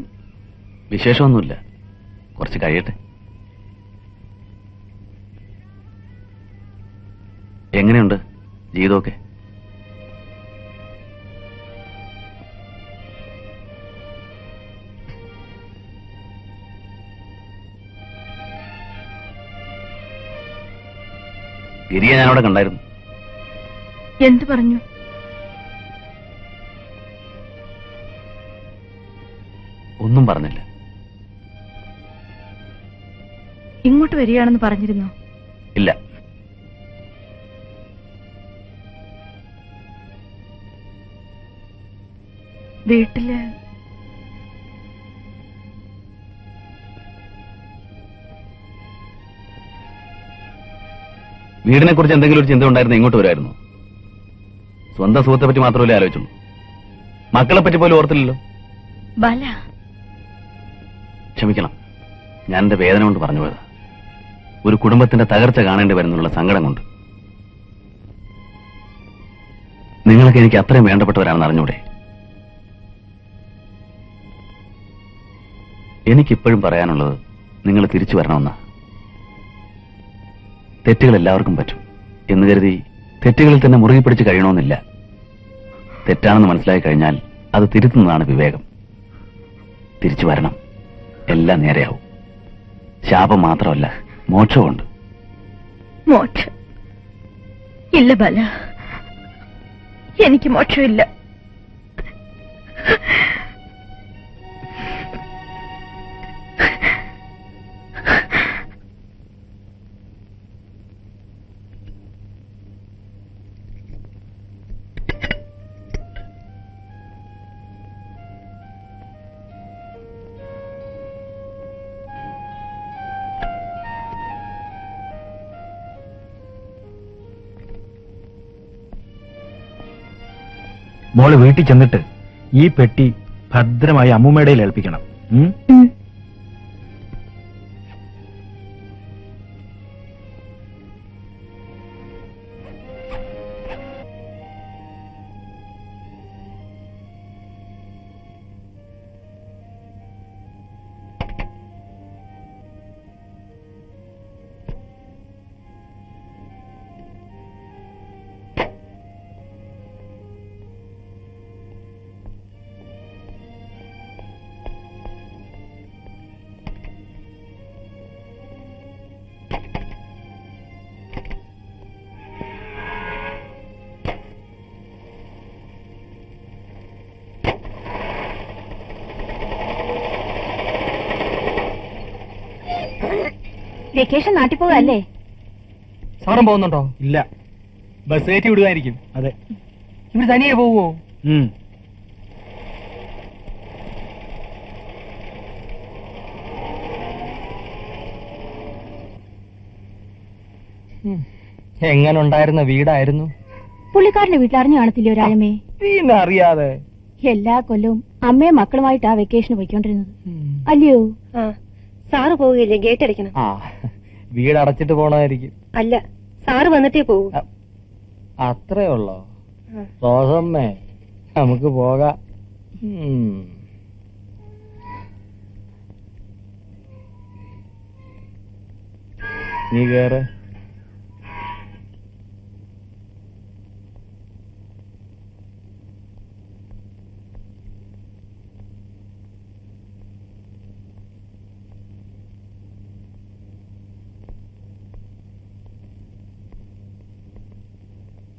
വിശേഷമൊന്നുമില്ല, കുറച്ച് കഴിയട്ടെ. എങ്ങനെയുണ്ട് ജീവിതമൊക്കെ? ഗിരിയെ ഞാനവിടെ കണ്ടായിരുന്നു. എന്ത് പറഞ്ഞു? ഒന്നും പറഞ്ഞില്ല. ഇങ്ങോട്ട് വരികയാണെന്ന് പറഞ്ഞിരുന്നോ? ഇല്ല. വീട്ടില് വീടിനെ കുറിച്ച് എന്തെങ്കിലും ഒരു ചിന്ത ഉണ്ടായിരുന്നു ഇങ്ങോട്ട് വരുമായിരുന്നു. സ്വന്തം സുഹൃത്തെ പറ്റി മാത്രമല്ലേ ആലോചിച്ചുള്ളൂ. മക്കളെ പറ്റി പോലും ഓർത്തില്ലല്ലോ. ബല, ക്ഷമിക്കണം, ഞാൻ എന്റെ വേദന കൊണ്ട് പറഞ്ഞു പോയത്. ഒരു കുടുംബത്തിന്റെ തകർച്ച കാണേണ്ടി വരുന്നുള്ള സങ്കടം കൊണ്ട്. നിങ്ങളൊക്കെ എനിക്ക് അത്രയും വേണ്ടപ്പെട്ടവരാണെന്ന് അറിഞ്ഞൂടെ? എനിക്കിപ്പോഴും പറയാനുള്ളത് നിങ്ങൾ തിരിച്ചു വരണമെന്നാ. തെറ്റുകൾ എല്ലാവർക്കും പറ്റും എന്ന് കരുതി തെറ്റുകളിൽ തന്നെ മുറുകി പിടിച്ച് കഴിയണമെന്നില്ല. തെറ്റാണെന്ന് മനസ്സിലാക്കി കഴിഞ്ഞാൽ അത് തിരുത്തുന്നതാണ് വിവേകം. തിരിച്ചു വരണം, എല്ലാം നേരെയാവും. ശാപം മാത്രമല്ല, മോക്ഷമുണ്ട്. മോക്ഷം ഇല്ല ബല, എനിക്ക് മോക്ഷമില്ല. മോള് വീട്ടിൽ ചെന്നിട്ട് ഈ പെട്ടി ഭദ്രമായി അമ്മൂമ്മയുടെ ഏൽപ്പിക്കണം. വെക്കേഷൻ നാട്ടിൽ പോകല്ലേ? സാറും പോകുന്നുണ്ടോ? ഇല്ല, ബസ് കയറ്റി വിടുകയായിരിക്കും. അതെ. ഇവര് തനിയെ പോവോ? എങ്ങനെ ഉണ്ടായിരുന്ന വീടായിരുന്നു? പുള്ളിക്കാരന്റെ വീട്ടിൽ അറിഞ്ഞു കാണത്തില്ലേ ഒരാഴമേ? പിന്നെ അറിയാതെ എല്ലാ കൊല്ലവും അമ്മയും മക്കളുമായിട്ടാ വെക്കേഷന് പോയിക്കൊണ്ടിരുന്നത് അല്ലയോ? ആ സാറ് പോവുകയില്ലേ? ഗേറ്റ് അടയ്ക്കണം. ആ വീട് അടച്ചിട്ട് പോണായിരിക്കും. അല്ല, സാറ് വന്നിട്ടേ പോകൂ. അത്രേ ഉള്ളോ? റോസമ്മേ, നമുക്ക് പോകാം. നീ കേറ്.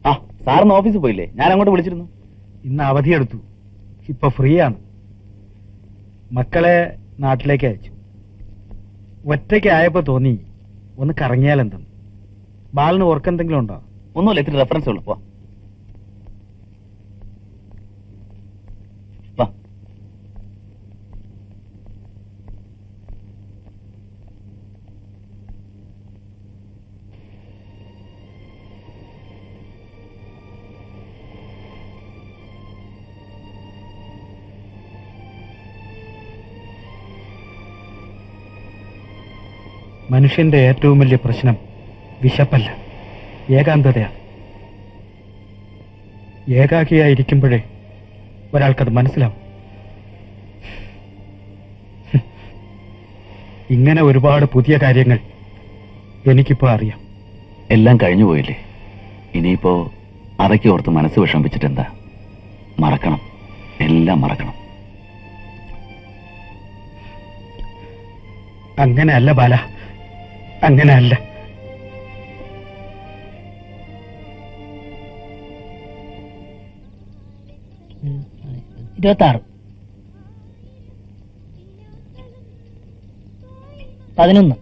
ആ സാറിന് ഓഫീസിൽ പോയില്ലേ? ഞാൻ അങ്ങോട്ട് വിളിച്ചിരുന്നു. ഇന്ന് അവധിയെടുത്തു. ഇപ്പൊ ഫ്രീ ആണ്. മക്കളെ നാട്ടിലേക്ക് അയച്ചു. ഒറ്റയ്ക്ക് ആയപ്പോ തോന്നി ഒന്ന് കറങ്ങിയാലെന്തെന്ന്. ബാലിന് ഓർക്കെന്തെങ്കിലും ഉണ്ടോ? ഒന്നുമില്ല, ഇത്തിരി റെഫറൻസ് ഉള്ളു. വാ വാ. മനുഷ്യന്റെ ഏറ്റവും വലിയ പ്രശ്നം വിശപ്പല്ല, ഏകാന്തതയാണ്. ഏകാകിയായിരിക്കുമ്പോഴേ ഒരാൾക്കത് മനസ്സിലാവും. ഇങ്ങനെ ഒരുപാട് പുതിയ കാര്യങ്ങൾ എനിക്കിപ്പോ അറിയാം. എല്ലാം കഴിഞ്ഞു പോയില്ലേ? ഇനിയിപ്പോ അതൊക്കെ ഓർത്ത് മനസ്സ് വിഷമിച്ചിട്ടെന്താ? മറക്കണം, എല്ലാം മറക്കണം. അങ്ങനെയല്ല ബാല, അങ്ങനെയല്ല. ഇരുപത്താറ് 11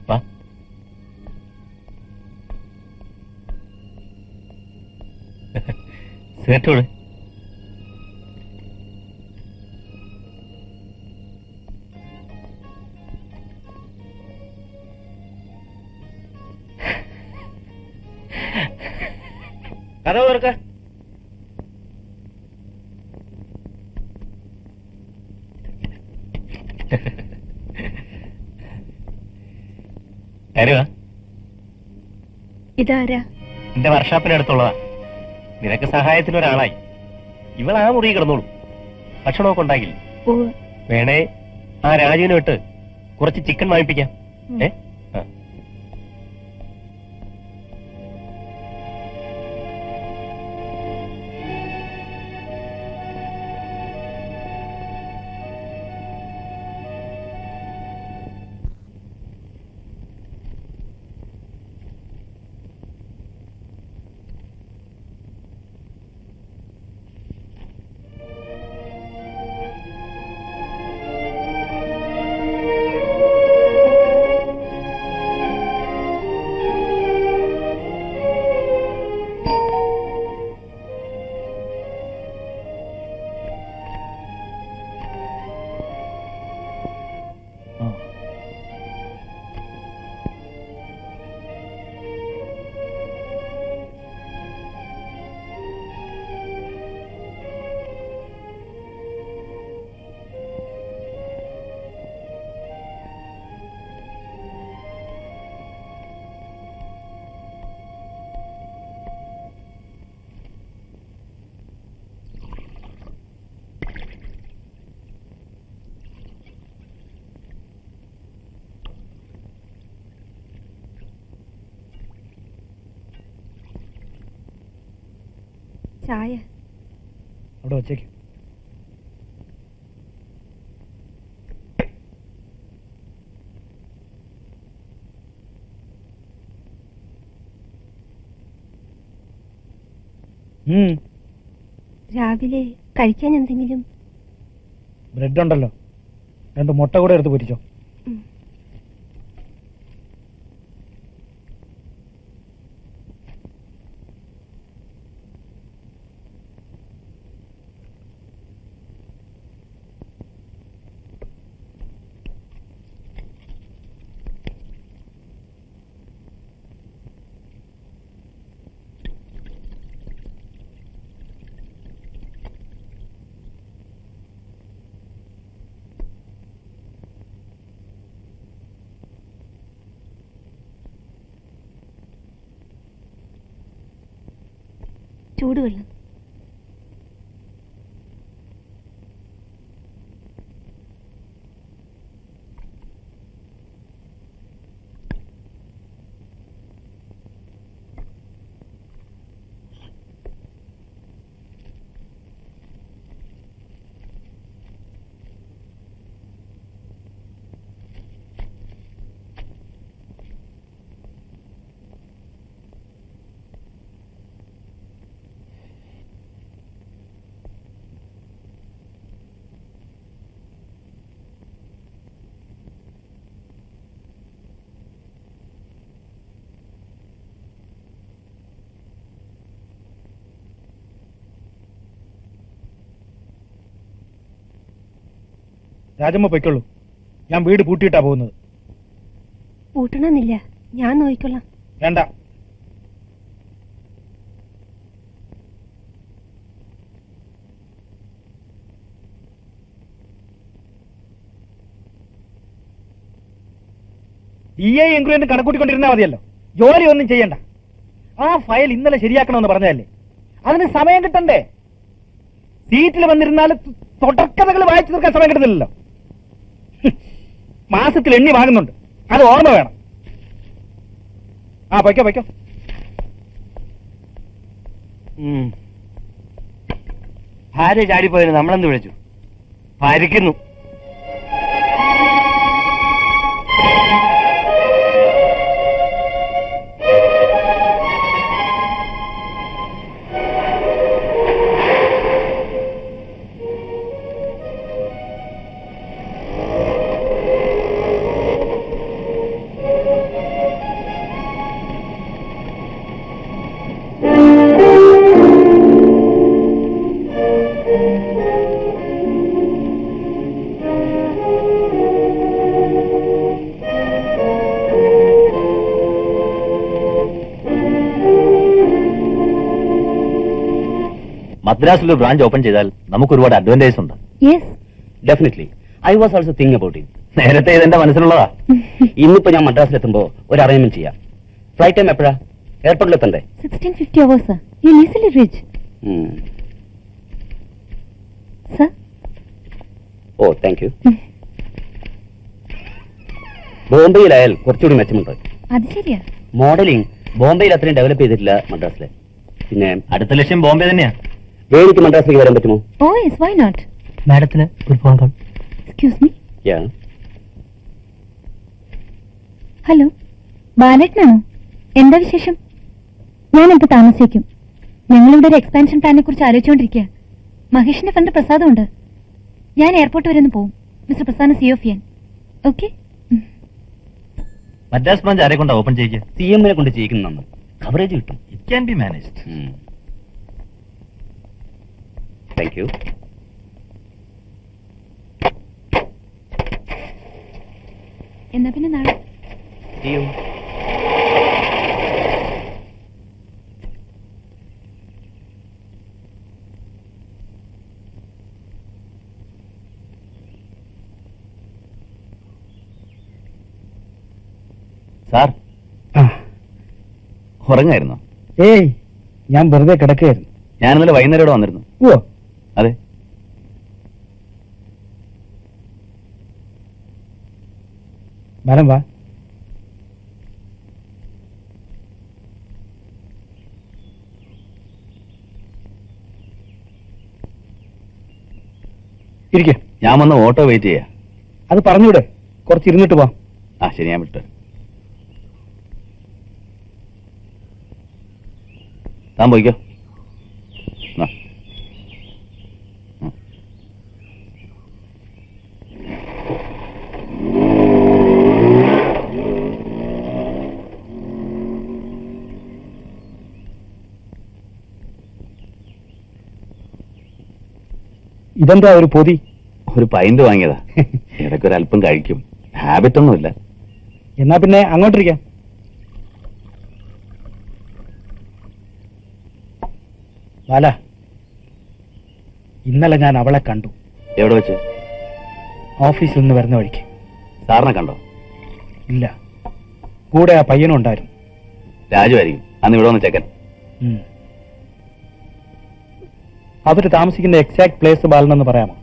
വാ. സിഗരറ്റോട് കഥ ഓർക്ക. കാര്യമാ? ഇതാരാ? എന്റെ വർഷാപ്പിനടുത്തുള്ളതാ. നിനക്ക് സഹായത്തിന് ഒരാളായി. ഇവൾ ആ മുറി കിടന്നോളൂ. ഭക്ഷണമൊക്കെ ഉണ്ടാക്കില്ല. വേണേ ആ രാജുവിനെ വിട്ട് കുറച്ച് ചിക്കൻ വാങ്ങിപ്പിക്കാം. ഏ ആ. ചായ അവിടെ വച്ചേക്ക്. രാവിലെ കഴിക്കാൻ എന്തെങ്കിലും? ബ്രെഡ് ഉണ്ടല്ലോ, 2 മുട്ട കൂടെ എടുത്ത് പൊരിച്ചോ. ചൂടുവെള്ളം. രാജമ്മ പൊയ്ക്കുള്ളൂ. ഞാൻ വീട് പൂട്ടിയിട്ടാ പോകുന്നത്. പൂട്ടണമെന്നില്ല, ഞാൻ നോക്കിക്കൊള്ളാം. വേണ്ട. DA എൻക്വയറിന് കണക്കൂട്ടിക്കൊണ്ടിരുന്നാൽ മതിയല്ലോ, ജോലി ഒന്നും ചെയ്യണ്ട. ആ ഫയൽ ഇന്നലെ ശരിയാക്കണമെന്ന് പറഞ്ഞതല്ലേ, അതിന് സമയം കിട്ടണ്ടേ? സീറ്റിൽ വന്നിരുന്നാൽ തുടർക്കഥകൾ വായിച്ചു തീർക്കാൻ സമയം കിട്ടുന്നില്ലല്ലോ. മാസത്തിൽ എണ്ണി വാങ്ങുന്നുണ്ട്, അത് ഓർമ്മ വേണം. ആ പൊയ്ക്കോ പൊയ്ക്കോ. ഭാര്യ ചാടിപ്പോയതിന് നമ്മളെന്ത് വിളിച്ചു? ഭരിക്കുന്നു. മദ്രാസിൽ ഒരു ബ്രാഞ്ച് ഓപ്പൺ ചെയ്താൽ നമുക്ക് ഒരുപാട് അഡ്വാൻറ്റേജ് ഉണ്ട്. Definitely I was also think about it. നേരത്തെ ഇതെന്റെ മനസ്സിലുള്ളതാ. ഇന്നിപ്പോ ഞാൻ മദ്രാസിലെത്തുമ്പോ ഒരു അറേഞ്ച്മെന്റ് ചെയ്യാം. ഫ്ലൈറ്റ് ടൈം എപ്പോഴാ? എയർപോർട്ടിൽ എത്തണ്ടേ? 1650 hours, sir. You'll easily reach. Sir? Oh thank you. ബോംബെയിലായാൽ കുറച്ചുകൂടി മെച്ചമുണ്ട്. അത് ശരിയാ. മോഡലിംഗ് ബോംബെയിൽ അത്രയും ഡെവലപ്പ് ചെയ്തിട്ടില്ല മദ്രാസിലെ. പിന്നെ അടുത്ത ലക്ഷ്യം ബോംബെ തന്നെയാ. വേണിക്ക് മദ്രാസിലേക്ക് വരാൻ പറ്റുമോ? Oh yes, why not? മാഡത്തിന് ഒരു ഫോൺ കോൾ. Excuse me. യാ. ഹലോ, ബാലേട്ടനാണോ? എന്താ വിശേഷം? ഞാനെന്ത് താമസിക്കും. ഞങ്ങളിവിടെ ഒരു എക്സ്പാൻഷൻ പ്ലാനെ കുറിച്ച് ആലോചിച്ചുകൊണ്ടിരിക്കുക. മഹേഷിന്റെ ഫ്രണ്ട് പ്രസാദം ഉണ്ട്. ഞാൻ എയർപോർട്ട് വരെ ഒന്ന് പോകും. മിസ്റ്റർ പ്രസാദ് CEO ചെയ്യാൻ. ഓക്കെ? മദ്രാസ് ബ്രാഞ്ച് ആരെ കൊണ്ടാ ഓപ്പൺ ചെയ്യുക? CM നെ കൊണ്ട് ചെയ്യിക്കുന്ന കവറേജ് കിട്ടും. It can be managed. Thank you. എന്നാ പിന്നെ നാളെ. See you. സാർ ഉറങ്ങായിരുന്നോ? ഏയ്, ഞാൻ വെറുതെ കിടക്കുകയായിരുന്നു. ഞാൻ ഇന്നലെ വൈകുന്നേരം ഇവിടെ വന്നിരുന്നു. ഓ അതെ. വരം വാ. ഇരിക്കെ. ഞാൻ വന്ന് ഓട്ടോ വെയിറ്റ് ചെയ്യാ. അത് പറഞ്ഞൂടെ, കുറച്ച് ഇരുന്നിട്ട് പോവാം. ആ ശരി, ഞാൻ വിട്ടു. താൻ പോയിക്കോ. ഇതെന്താ ഒരു പൊതി? ഒരു പൈന്റ് വാങ്ങിയതാ. ഇടയ്ക്ക് ഒരു അല്പം കഴിക്കും. ഹാബിറ്റ് ഒന്നുമില്ല. എന്നാ പിന്നെ അങ്ങോട്ടിരിക്കാം. ബാല, ഇന്നലെ ഞാൻ അവളെ കണ്ടു. എവിടെ വെച്ച്? ഓഫീസിൽ നിന്ന് വരുന്ന വഴിക്ക്. സാറിനെ കണ്ടോ? ഇല്ല, കൂടെ ആ പയ്യനും ഉണ്ടായിരുന്നു. രാജു ആയിരിക്കും. അന്ന് ഇവിടെ വന്ന് ചെക്കൻ. അവര് താമസിക്കുന്ന എക്സാക്ട് പ്ലേസ് ബാലനെന്ന് പറയാമോ?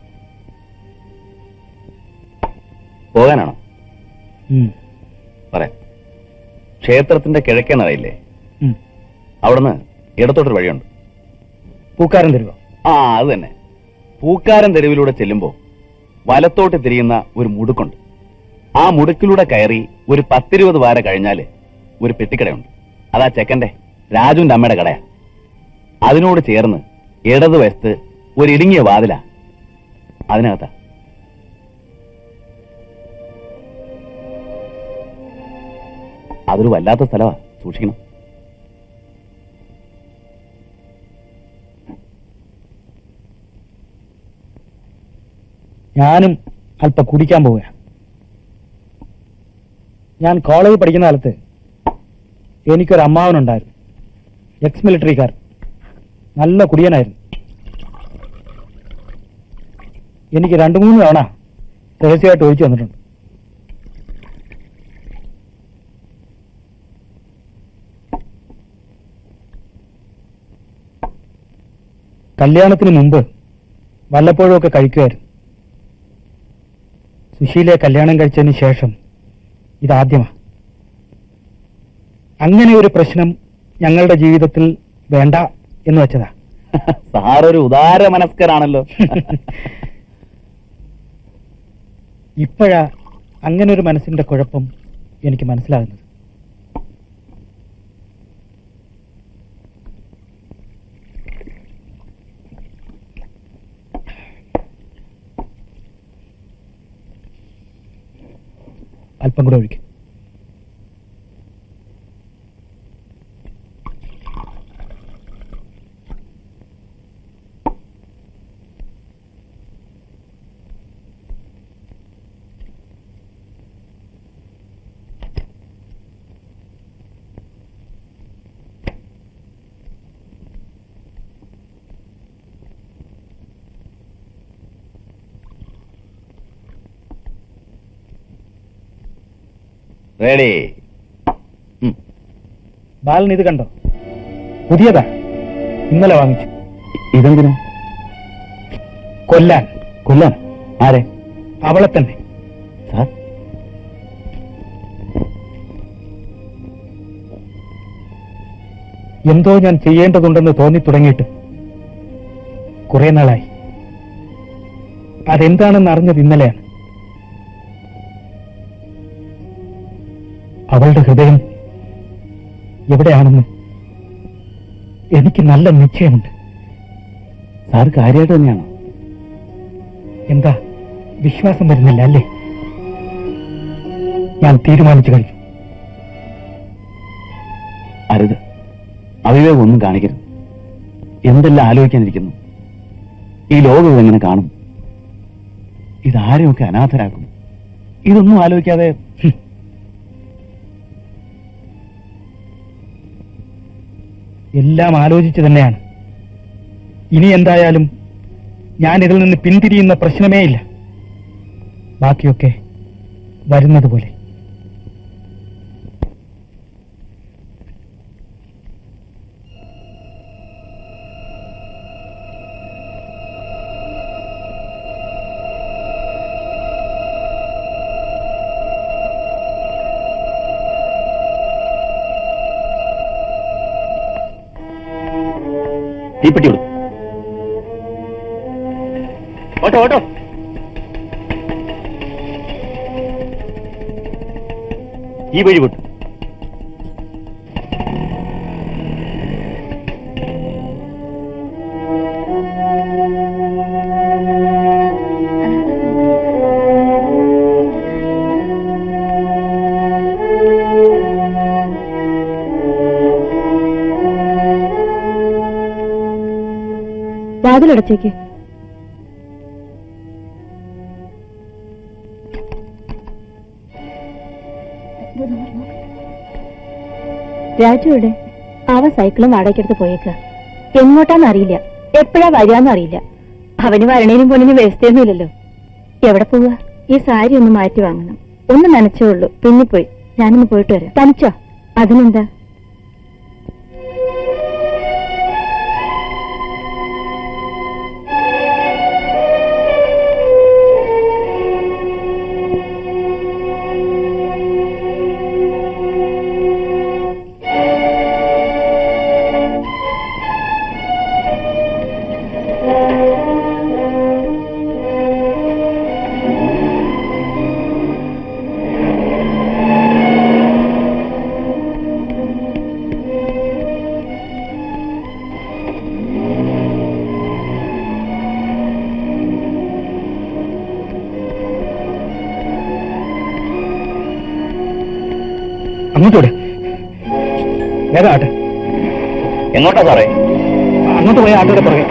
പോകാനാണോ? പറയാം. ക്ഷേത്രത്തിന്റെ കിഴക്കേ നടയില്ലേ, അവിടുന്ന് ഇടത്തോട്ടൊരു വഴിയുണ്ട്. പൂക്കാരൻ തെരുവോ? ആ, അത് തന്നെ. പൂക്കാരൻ തെരുവിലൂടെ ചെല്ലുമ്പോ വലത്തോട്ട് തിരിയുന്ന ഒരു മുടുക്കുണ്ട്. ആ മുടുക്കിലൂടെ കയറി ഒരു 10-20 വാര കഴിഞ്ഞാല് ഒരു പെട്ടിക്കടയുണ്ട്. അതാ ചെക്കന്റെ രാജുവിന്റെ അമ്മയുടെ കടയാ. അതിനോട് ചേർന്ന് ഇടതുവശത്ത് ഒരു ഇടുങ്ങിയ വാതിലാ, അതിനകത്താ. അതൊരു വല്ലാത്ത സ്ഥലമാ, സൂക്ഷിക്കണം. ഞാനും അല്പം കുടിക്കാൻ പോവുക. ഞാൻ കോളേജിൽ പഠിക്കുന്ന കാലത്ത് എനിക്കൊരു അമ്മാവനുണ്ടായിരുന്നു, എക്സ് മിലിറ്ററിക്കാർ, നല്ല കുടിയനായിരുന്നു. എനിക്ക് 2-3 തവണ രഹസ്യമായിട്ട് ഒഴിച്ചു വന്നിട്ടുണ്ട്. കല്യാണത്തിന് മുമ്പ് വല്ലപ്പോഴും ഒക്കെ കഴിക്കുമായിരുന്നു. സുശീലയെ കല്യാണം കഴിച്ചതിന് ശേഷം ഇതാദ്യമാണ്. അങ്ങനെ ഒരു പ്രശ്നം ഞങ്ങളുടെ ജീവിതത്തിൽ വേണ്ട എന്ന് വെച്ചതാ. സാറൊരു ഉദാര മനസ്കരാണല്ലോ. ഇപ്പോഴാ അങ്ങനെ ഒരു മനസ്സിന്റെ കുഴപ്പം എനിക്ക് മനസ്സിലാകുന്നത്. അല്പം കൂടെ ഒഴിക്കും. റെഡി. ബാലൻ ഇത് കണ്ടോ? പുതിയതാ, ഇന്നലെ വാങ്ങിച്ചു. ഇതെന്തിനാ? കൊല്ലാൻ. കൊല്ലാൻ? ആരെ? അവളെ തന്നെ. സാർ, എന്തോ ഞാൻ ചെയ്യേണ്ടതുണ്ടെന്ന് തോന്നി തുടങ്ങിയിട്ട് കുറെ നാളായി. അതെന്താണെന്ന് അറിഞ്ഞത് ഇന്നലെയാണ്. അവളുടെ ഹൃദയം എവിടെയാണെന്ന് എനിക്ക് നല്ല നിശ്ചയമുണ്ട്. സാർ കാര്യമായിട്ട് തന്നെയാണോ? എന്താ വിശ്വാസം വരുന്നില്ല അല്ലേ? ഞാൻ തീരുമാനിച്ചു കഴിഞ്ഞു. അരുത്, അവിവേകം ഒന്നും കാണിക്കരുത്. എന്തെല്ലാം ആലോചിക്കാനിരിക്കുന്നു. ഈ ലോകം ഇതെങ്ങനെ കാണും? ഇതാരെയൊക്കെ അനാഥരാക്കും. ഇതൊന്നും ആലോചിക്കാതെ എല്ലാം ആലോചിച്ചു തന്നെയാണ്. ഇനി എന്തായാലും ഞാൻ ഇതിൽ നിന്ന് പിന്തിരിയുന്ന പ്രശ്നമേ ഇല്ല. ബാക്കിയൊക്കെ വരുന്നത് പോലെ. തീപ്പെട്ടി വിടും. Auto auto. ഈ വഴി വിട്ടു. വാതിലടച്ചേക്ക്. രാജുവിടെ? അവൻ സൈക്കിളും വാടകയ്ക്കെടുത്ത് പോയേക്ക. എങ്ങോട്ടാന്ന് അറിയില്ല, എപ്പോഴാ വരികയെന്ന് അറിയില്ല. അവന് വരണേനും പോണിനും വ്യവസ്ഥയൊന്നുമില്ലല്ലോ. എവിടെ പോവുക? ഈ സാരി ഒന്ന് മാറ്റി വാങ്ങണം. ഒന്ന് നനച്ചേ ഉള്ളൂ, പിന്നിപ്പോയി. ഞാനൊന്ന് പോയിട്ട് വരാം. തനിച്ചോ? അതിനെന്താ? അങ്ങോട്ടോട് വേഗം ആട്ടെ. എങ്ങോട്ടാ സാറേ? അങ്ങോട്ട് പോയ ആട്ടോടെ പുറകെ.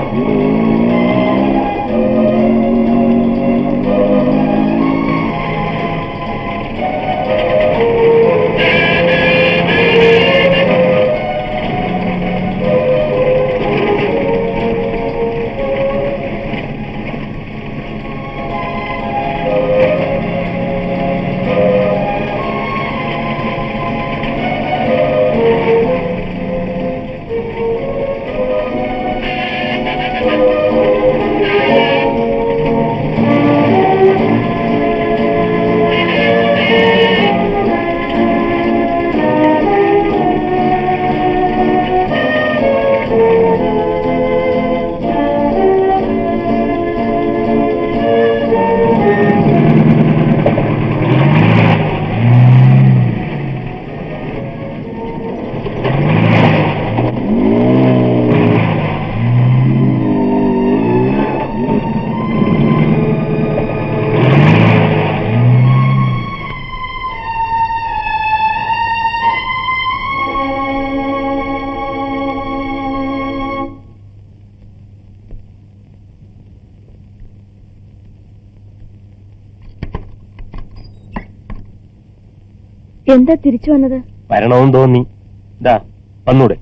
എന്താ തിരിച്ചു വന്നത്? വരണമെന്ന് തോന്നി. ഇതാ വന്നൂടെ?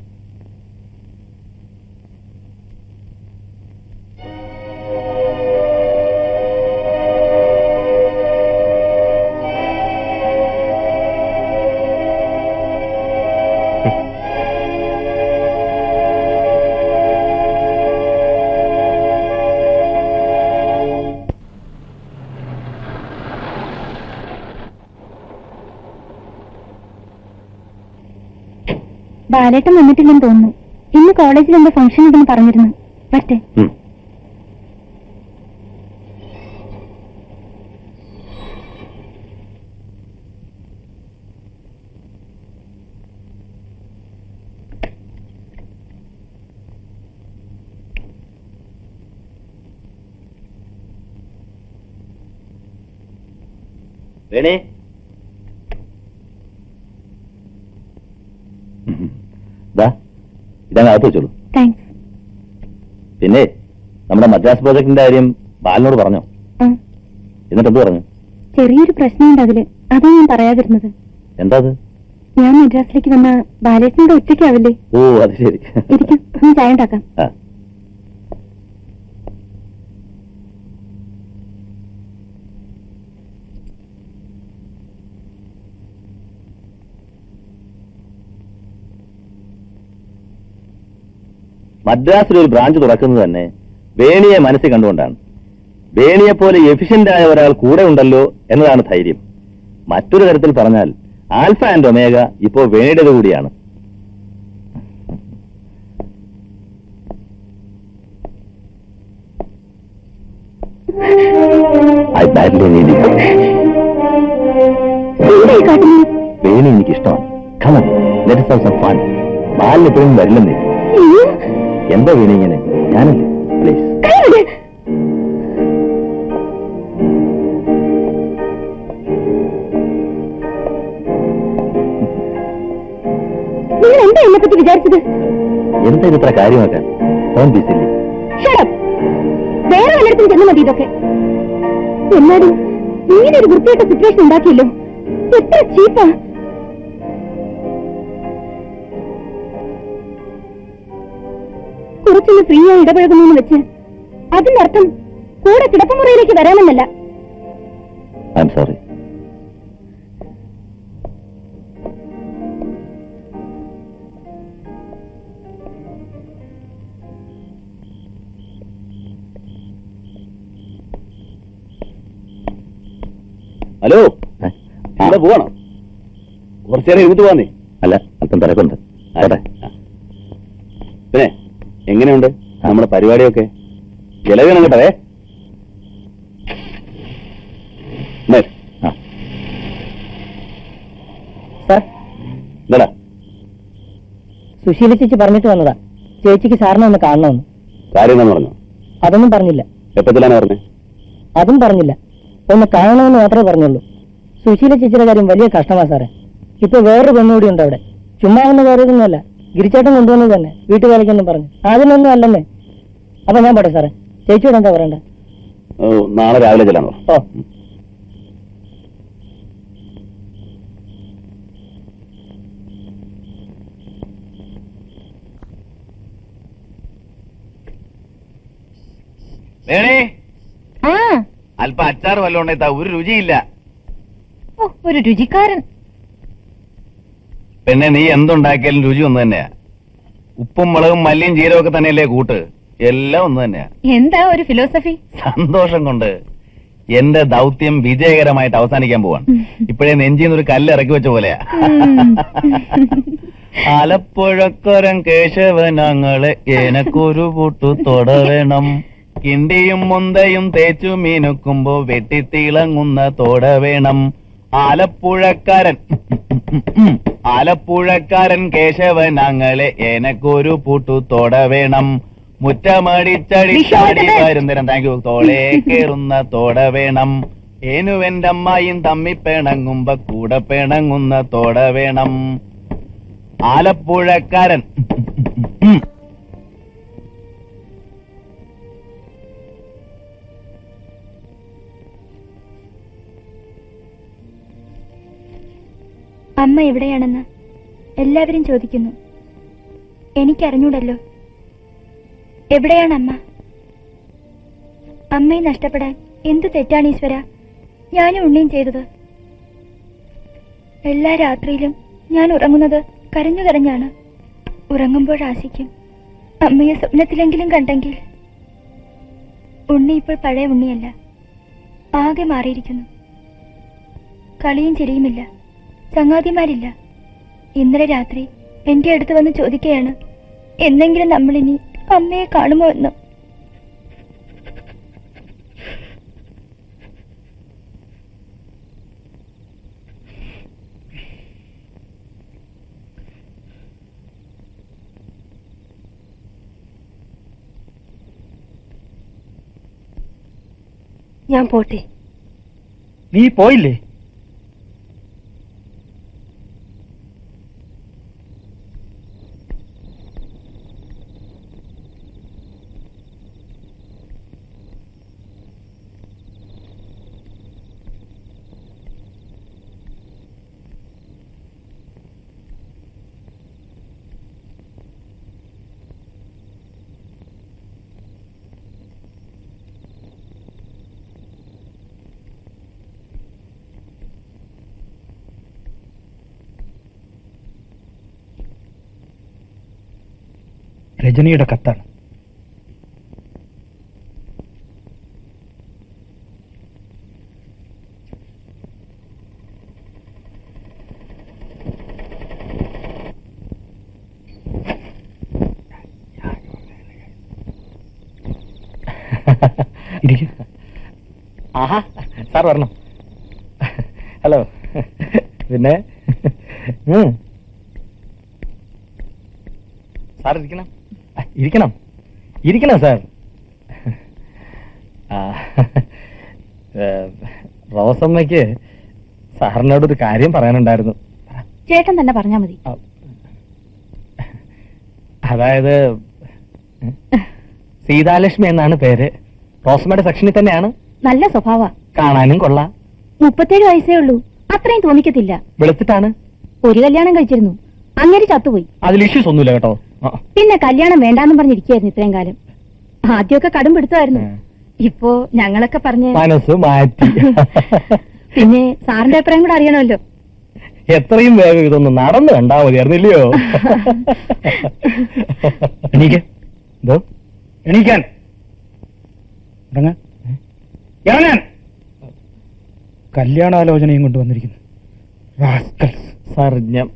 ബാലേട്ടൻ വന്നിട്ടില്ലെന്ന് തോന്നുന്നു. ഇന്ന് കോളേജിൽ എന്തോ ഫംഗ്ഷൻ ഉണ്ടെന്ന് പറഞ്ഞിരുന്നു. വരട്ടെ. വേണേ, ഇതാണ് അകത്ത് വെച്ചോളൂ. താങ്ക്സ്. പിന്നെ നമ്മുടെ മദ്രാസ് പ്രോജക്ടിന്റെ കാര്യം ബാലിനോട് പറഞ്ഞോ? എന്നിട്ട് എന്ത് പറഞ്ഞു? ചെറിയൊരു പ്രശ്നമുണ്ട് അതില്. അതാ ഞാൻ പറയാതിരുന്നത്. എന്താ അത്? ഞാൻ മദ്രാസിലേക്ക് വന്ന ബാലേട്ടനോട് ഒറ്റയ്ക്കാവില്ലേ? ഓ, അത് ശരി. ഇരിക്കും, ഞാൻ ചായ ഉണ്ടാക്കാം. മദ്രാസിൽ ഒരു ബ്രാഞ്ച് തുറക്കുന്നത് തന്നെ വേണിയെ മനസ്സിൽ കണ്ടുകൊണ്ടാണ്. വേണിയെ പോലെ എഫിഷ്യന്റ് ആയ ഒരാൾ കൂടെ ഉണ്ടല്ലോ എന്നതാണ് ധൈര്യം. മറ്റൊരു തരത്തിൽ പറഞ്ഞാൽ ആൽഫ ആൻഡ് ഒമേഗ ഇപ്പോ വേണിയുടേത് കൂടിയാണ്. വേണി എനിക്കിഷ്ടമാണ്. Come on, let us have some fun. ബാലിന് എപ്പോഴും വരില്ലെന്നേ. എന്താ വേണി ഇങ്ങനെ? ഞാനല്ലേ, പ്ലീസ്. നിങ്ങൾ എന്താ എന്നെ പറ്റി വിചാരിച്ചത്? എന്താ ഇത്ര കാര്യമാക്കാൻ? വേറെ വല്ലയിടത്തും ചെന്ന് മതി ഇതൊക്കെ. എന്നാലും ഇങ്ങനെ ഒരു വൃത്തിയായിട്ട സിറ്റുവേഷൻ ഉണ്ടാക്കിയല്ലോ. എത്ര ചീപ്പാ. കുറച്ചൊന്ന് ഫ്രീ ആയി ഇടപഴകുന്നു വെച്ച് അതിന്റെ അർത്ഥം കൂടെ കിടപ്പുമുറിയിലേക്ക് വരാമെന്നല്ല. I am sorry. ഹലോ, ഇവിടെ പോവാണോ? കുറച്ചേരം ഇരുന്നിട്ട് പോവാന്നേ. അല്ല, അല്പം തിരക്കുണ്ട്. പിന്നെ എങ്ങനെയുണ്ട് നമ്മുടെ പരിപാടിയൊക്കെ? ചിലവേണം കേട്ടേ. എന്താ സുശീല ചേച്ചി പറഞ്ഞിട്ട് വന്നതാ, ചേച്ചിക്ക് സാറിനെ ഒന്ന് കാണണമെന്ന്. കാര്യം എന്താന്ന് പറഞ്ഞു? അതൊന്നും പറഞ്ഞില്ല. എപ്പത്തിലാണ് പറഞ്ഞേ? അതും പറഞ്ഞില്ല. ഒന്ന് കാണണമെന്ന് മാത്രമേ പറഞ്ഞുള്ളൂ. സുശീല ചേച്ചിയുടെ കാര്യം വലിയ കഷ്ടമാ സാറേ. ഇപ്പൊ വേറൊരു പെണ്ണുകൂടി ഉണ്ട് അവിടെ. ചുമ്മാ ഒന്ന് കയറിയതൊന്നുമല്ല, ഗിരിച്ചേട്ടൻ കൊണ്ടുവന്നത് തന്നെ, വീട്ടുകാരിക്കൊന്നും പറഞ്ഞു. അതിനൊന്നും അല്ലെന്നേ. അപ്പൊ ഞാൻ പോട്ടെ സാറേ. ചേച്ചിയോട് എന്താ പറയണ്ടേ? നാളെ രാവിലെ ചെല്ലാൻ പറ. ഓ. അല്പം അച്ചാർ വല്ലതും ഉണ്ടായി ഒരു രുചിയില്ല. ഒരു രുചിക്കാരൻ. പിന്നെ നീ എന്തുണ്ടാക്കിയാലും രുചി ഒന്ന് തന്നെയാ. ഉപ്പും മുളകും മല്ലിയും ജീരവും ഒക്കെ തന്നെയല്ലേ കൂട്ട്, എല്ലാം ഒന്ന് തന്നെയാ. എന്താ ഒരു ഫിലോസഫി? സന്തോഷം കൊണ്ട് എന്റെ ദൗത്യം വിജയകരമായിട്ട് അവസാനിക്കാൻ പോവാണ്. ഇപ്പോഴേ നെഞ്ചിന്ന് ഒരു കല്ല് ഇറക്കി വെച്ച പോലെയാ. ആലപ്പുഴക്കരൻ കേശവനങ്ങളെ എനക്കൊരു പൂട്ടു തൊടവേണം, കിണ്ടിയും മുന്തയും തേച്ചു മീനുക്കുമ്പോ വെട്ടിത്തിളങ്ങുന്ന തോട വേണം. ആലപ്പുഴക്കാരൻ കേശവനങ്ങളെ എനക്കൊരു പൂട്ടു തോട വേണം, മുറ്റമടിച്ചടിച്ചാടി വരുന്നേരം താങ്ക് യു തോളേ കേറുന്ന തോട വേണം. ഏനുവെന്റെ അമ്മായും തമ്മി പിണങ്ങുമ്പോ കൂടെ പിണങ്ങുന്ന തോട വേണം. ആലപ്പുഴക്കാരൻ അമ്മ എവിടെയാണെന്ന് എല്ലാവരും ചോദിക്കുന്നു. എനിക്കറിഞ്ഞൂടല്ലോ. എവിടെയാണ് അമ്മ? അമ്മയെ നഷ്ടപ്പെടാൻ എന്ത് തെറ്റാണ് ഈശ്വര ഞാനും ഉണ്ണിയും ചെയ്തത്? എല്ലാ രാത്രിയിലും ഞാൻ ഉറങ്ങുന്നത് കരഞ്ഞു കരഞ്ഞാണ്. ഉറങ്ങുമ്പോൾ ആശിക്കും അമ്മയെ സ്വപ്നത്തിലെങ്കിലും കണ്ടെങ്കിൽ. ഉണ്ണി ഇപ്പോൾ പഴയ ഉണ്ണിയല്ല, ആകെ മാറിയിരിക്കുന്നു. കളിയും ചിരിയുമില്ല, ചങ്ങാതിമാരില്ല. ഇന്നലെ രാത്രി എന്റെ അടുത്ത് വന്ന് ചോദിക്കുകയാണ് എന്നെങ്കിലും നമ്മളിനി അമ്മയെ കാണുമോ എന്ന്. ഞാൻ പോട്ടെ. നീ പോയില്ലേ? രജനിയുടെ കത്താണ്. ആഹാ, സാർ വരണം. ഹലോ. പിന്നെ സാർ ഇരിക്കണം. ഇരിക്കണം ഇരിക്കണം സാർ. റോസമ്മയ്ക്ക് സാറിനോടൊരു കാര്യം പറയാനുണ്ടായിരുന്നു. ചേട്ടൻ തന്നെ പറഞ്ഞാ മതി. അതായത് സീതാലക്ഷ്മി എന്നാണ് പേര്. റോസമ്മയുടെ സെക്ഷനിൽ തന്നെയാണ്. നല്ല സ്വഭാവ, കാണാനും കൊള്ളാം. 37 വയസ്സേ ഉള്ളൂ. അത്രയും തോന്നിക്കത്തില്ല. വെളുത്തിട്ടാണ്. ഒരു കല്യാണം കഴിച്ചിരുന്നു, അങ്ങനെ ചത്തുപോയി. അതിൽ ഇഷ്യൂസ് ഒന്നുമില്ല കേട്ടോ. പിന്നെ കല്യാണം വേണ്ടാന്നും പറഞ്ഞിരിക്കുകയായിരുന്നു ഇത്രയും കാലം. ആദ്യമൊക്കെ കടും പിടുത്തമായിരുന്നു. ഇപ്പോ ഞങ്ങളൊക്കെ പറഞ്ഞ് മനസ്സ് മാറ്റി. പിന്നെ സാറിന്റെ അഭിപ്രായം കൂടെ അറിയണമല്ലോ. എത്രയും വേഗം ഇതൊന്ന് നടന്നു കണ്ടാ മതിയായിരുന്നില്ലയോ? എണീക്കാൻ കല്യാണാലോചനയും കൊണ്ടുവന്നിരിക്കുന്നു. സാർ ഞാൻ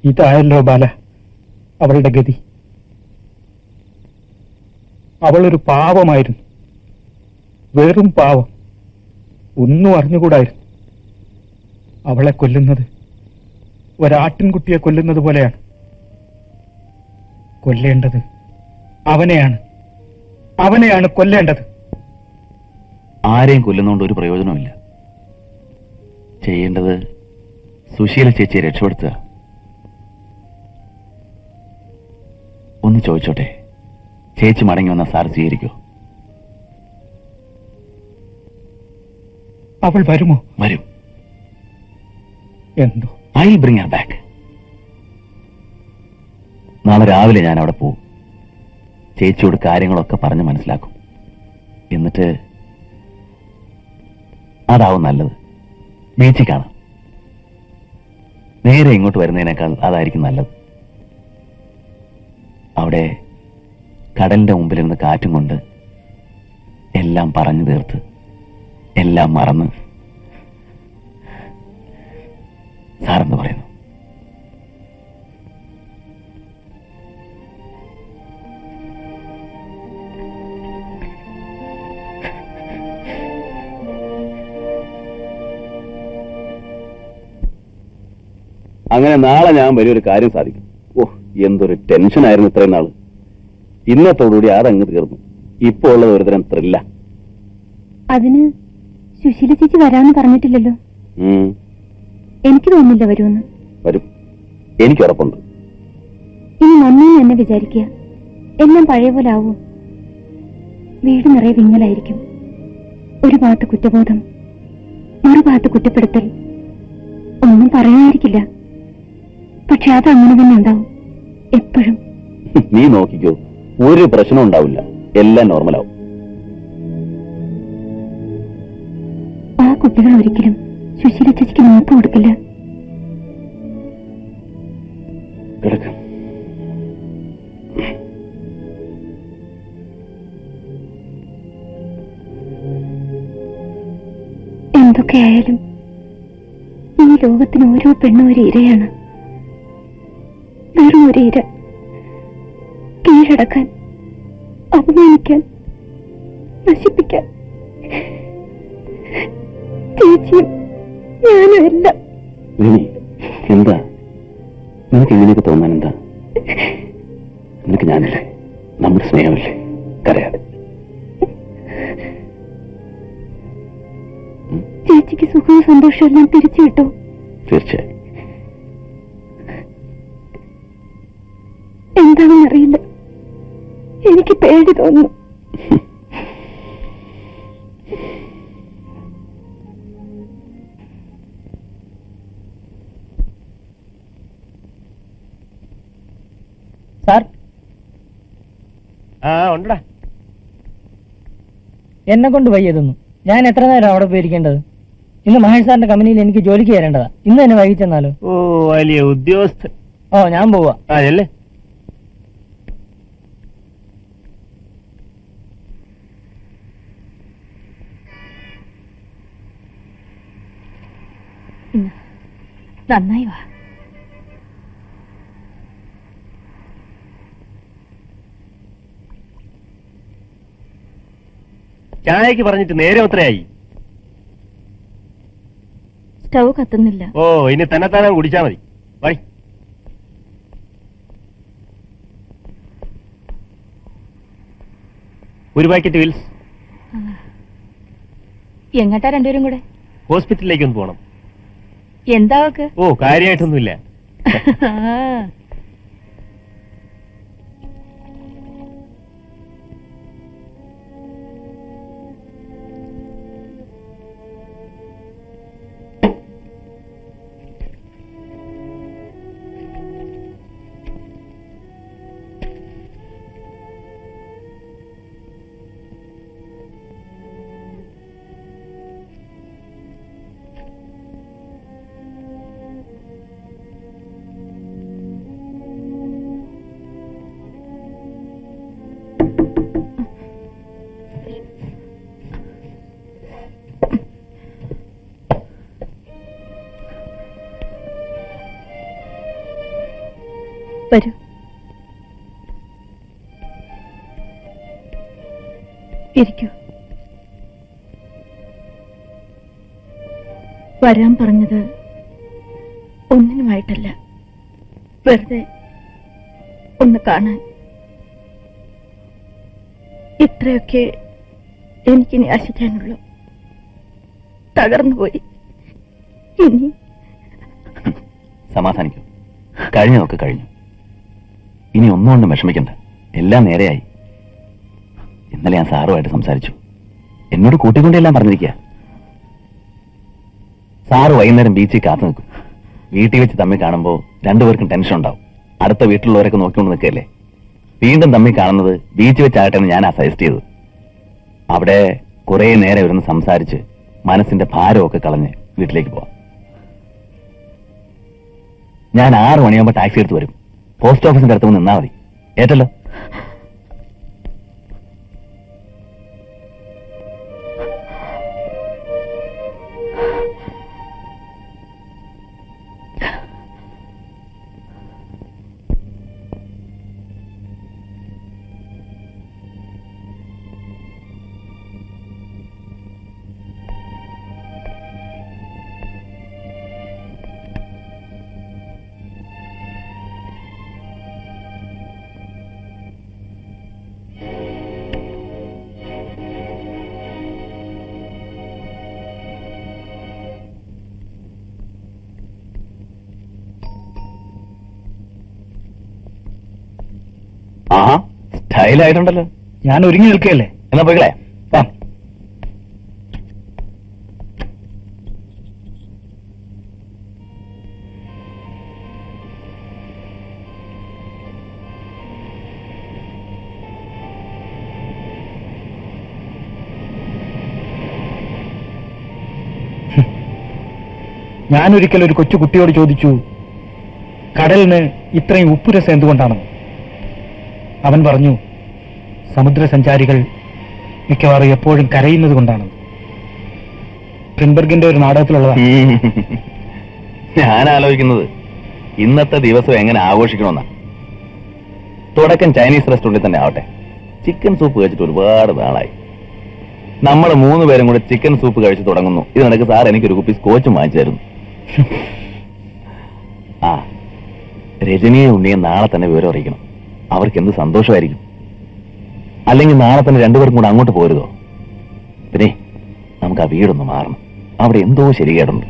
ഇതായല്ലോ ബാല അവളുടെ ഗതി. അവളൊരു പാവമായിരുന്നു, വെറും പാവം. ഒന്നും അറിഞ്ഞുകൂടായിരുന്നു. അവളെ കൊല്ലുന്നത് ഒരാട്ടിൻകുട്ടിയെ കൊല്ലുന്നത് പോലെയാണ്. കൊല്ലേണ്ടത് അവനെയാണ് കൊല്ലേണ്ടത്. ആരെയും കൊല്ലുന്നതുകൊണ്ട് ഒരു പ്രയോജനമില്ല. ചെയ്യേണ്ടത് സുശീല ചേച്ചിയെ രക്ഷപ്പെടുത്തുക. ഒന്ന് ചോദിച്ചോട്ടെ, ചേച്ചി മടങ്ങി വന്ന സാർ സ്വീകരിക്കോ? അവൾ വരുമോ? വരും. എന്തോ ഐ ബ്രിങ് ഹർ ബാക്ക്. നാളെ രാവിലെ ഞാൻ അവിടെ പോവും. ചേച്ചിയോട് കാര്യങ്ങളൊക്കെ പറഞ്ഞ് മനസ്സിലാക്കും. എന്നിട്ട് അതാവും നല്ലത്. ബീച്ചിൽ കാണാം. നേരെ ഇങ്ങോട്ട് വരുന്നതിനേക്കാൾ അതായിരിക്കും നല്ലത്. അവിടെ കടലിന്റെ മുമ്പിലിരുന്ന് കാറ്റും കൊണ്ട് എല്ലാം പറഞ്ഞു തീർത്ത് എല്ലാം മറന്ന് സാറെന്ന് പറയുന്നു. അങ്ങനെ നാളെ ഞാൻ വലിയൊരു കാര്യം സാധിക്കും. ഓ, എന്തൊരു ടെൻഷനായിരുന്നു ഇത്രയും നാള്. ഇന്നത്തോടുകൂടി അതങ്ങ് തീർന്നു. ഇപ്പോ ഉള്ളത് ഒരുതരം ത്രില്ല. അതിന് സുശീല ചേച്ചി വരാന്ന് പറഞ്ഞിട്ടില്ലല്ലോ. എനിക്ക് തോന്നുന്നില്ല വരുമെന്ന്. വരും, എനിക്ക് ഉറപ്പുണ്ട്. ഇനി നന്ദിന്ന് എന്നെ വിചാരിക്കുക. എല്ലാം പഴയ പോലെ ആവൂ. വീട് നിറയെ വിങ്ങലായിരിക്കും. ഒരു ഭാഗത്ത് കുറ്റബോധം, മറുഭാഗത്ത് കുറ്റപ്പെടുത്തൽ. ഒന്നും പറയാനായിരിക്കില്ല, പക്ഷെ അത് അങ്ങനെ തന്നെ ഉണ്ടാവും എപ്പോഴും. നീ നോക്കിക്കോ, ഒരു പ്രശ്നം ഉണ്ടാവില്ല. എല്ലാം നോർമലാവും. ആ കുട്ടികൾ ഒരിക്കലും സുശീല ചേച്ചിക്ക് മാപ്പ് കൊടുക്കില്ല. കിടക്ക. എന്തൊക്കെയായാലും ഈ ലോകത്തിന് ഓരോ പെണ്ണും ഒരു ഇരയാണ്. വെറും ഒരു ഇര. കീഴടക്കാൻ, അപമാനിക്കാൻ, നശിപ്പിക്കാൻ ചേച്ചിയും ഞാനും അല്ല. എന്താ നിനക്ക് ഇങ്ങനെയൊക്കെ തോന്നാൻ എന്താ? നിനക്ക് ഞാനില്ലേ, നമ്മുടെ സ്നേഹമില്ലേ? കരയാതെ. ചേച്ചിക്ക് സുഖവും സന്തോഷവും എല്ലാം തിരിച്ചു കിട്ടും. തീർച്ചയായും. എന്താണെന്നറിയില്ല, എനിക്ക് പേടി തോന്നുന്നു. സാർ, ഉണ്ടടാ. എന്നെ കൊണ്ട് വയ്യതൊന്നും. ഞാൻ എത്ര നേരം അവിടെ പോയിരിക്കേണ്ടത്? ഇന്ന് മഹേഷ് സാറിന്റെ കമ്പനിയിൽ എനിക്ക് ജോലിക്ക് കയറേണ്ടതാ. ഇന്ന് തന്നെ വൈകിച്ചെന്നാലോ? ഓ, വലിയ ഉദ്യോഗസ്ഥൻ. ഓ, ഞാൻ പോവാ. അല്ലേ? നന്നായി വാ. ചായക്ക് പറഞ്ഞിട്ട് നേരം എത്രയായി? സ്റ്റൗ കത്തുന്നില്ല. ഓ, ഇനി തന്നെത്താനെ കുടിച്ചാ മതി. വൈ. ഒരു പാക്കറ്റ് വിൽസ്. എങ്ങട്ടാ രണ്ടുപേരും കൂടെ? ഹോസ്പിറ്റലിലേക്ക് ഒന്ന് പോകണം. എന്താ അവക്ക്? ഓ, കാര്യമായിട്ടൊന്നുമില്ല. വരൂ. ഇരിക്കൂ. വരാൻ പറഞ്ഞത് ഒന്നിനുമായിട്ടല്ല, വെറുതെ ഒന്ന് കാണാൻ. ഇത്രയൊക്കെ എനിക്കിനി ആശിക്കാനുള്ളൂ. തകർന്നുപോയി. ഇനി സമാധാനിക്കൂ. കഴിഞ്ഞതൊക്കെ കഴിഞ്ഞു. ഇനി ഒന്നുകൊണ്ടും വിഷമിക്കണ്ട. എല്ലാം നേരെയായി. ഇന്നലെ ഞാൻ സാറുമായിട്ട് സംസാരിച്ചു. എന്നോട് കൂട്ടിക്കൊണ്ടെല്ലാം പറഞ്ഞിരിക്കുക. സാറ് വൈകുന്നേരം ബീച്ചിൽ കാത്തു നിൽക്കും. വീട്ടിൽ വെച്ച് തമ്മിൽ കാണുമ്പോൾ രണ്ടുപേർക്കും ടെൻഷൻ ഉണ്ടാവും. അടുത്ത വീട്ടിലുള്ളവരൊക്കെ നോക്കിക്കൊണ്ട് നിൽക്കല്ലേ. വീണ്ടും തമ്മിൽ കാണുന്നത് ബീച്ച് വെച്ചാകട്ടെ എന്ന് ഞാൻ സജസ്റ്റ് ചെയ്തു. അവിടെ കുറെ നേരം ഇരുന്ന് സംസാരിച്ച് മനസ്സിന്റെ ഭാരമൊക്കെ കളഞ്ഞ് വീട്ടിലേക്ക് പോവാം. ഞാൻ 6 മണിയാകുമ്പോൾ ടാക്സി എടുത്ത് വരും. പോസ്റ്റ് ഓഫീസിന്റെ അടുത്ത് നിന്നാ മതി. ഏറ്റല്ലോ? ആഹാ, സ്റ്റൈലായിട്ടുണ്ടല്ലോ. ഞാൻ ഒരുങ്ങി നിൽക്കുകയല്ലേ. എന്നാ പോയിക്കളെ. ഞാനൊരിക്കൽ ഒരു കൊച്ചു കുട്ടിയോട് ചോദിച്ചു, കടലിന് ഇത്രയും ഉപ്പുരസം എന്തുകൊണ്ടാണെന്ന്. അവൻ പറഞ്ഞു, സമുദ്രസഞ്ചാരികൾ മിക്കവാറും എപ്പോഴും കരയുന്നത് കൊണ്ടാണ്. ട്രിൻബർഗിന്റെ ഒരു നാടകത്തിലുള്ളതാണ്. ഞാൻ ആലോചിക്കുന്നത് ഇന്നത്തെ ദിവസം എങ്ങനെ ആഘോഷിക്കണമെന്നാ. തുടക്കം ചൈനീസ് റെസ്റ്റോറന്റിൽ തന്നെ ആവട്ടെ. ചിക്കൻ സൂപ്പ് കഴിച്ചിട്ട് ഒരുപാട് നാളായി. നമ്മൾ 3 പേരും കൂടെ ചിക്കൻ സൂപ്പ് കഴിച്ച് തുടങ്ങുന്നു. ഇതിനിടയ്ക്ക് സാർ എനിക്കൊരു കുപ്പി സ്കോച്ചും വാങ്ങിച്ചു തരുന്നു. ആ, രജനിയെ ഉണ്ണിയെ നാളെ തന്നെ വിവരം അറിയിക്കണം. അവർക്ക് എന്ത് സന്തോഷമായിരിക്കും. അല്ലെങ്കിൽ നാളെ തന്നെ രണ്ടുപേർക്കും കൂടെ അങ്ങോട്ട് പോരുതോ? പിന്നെ നമുക്ക് ആ വീടൊന്ന് മാറണം. അവിടെ എന്തോ ശരികേടുണ്ട്.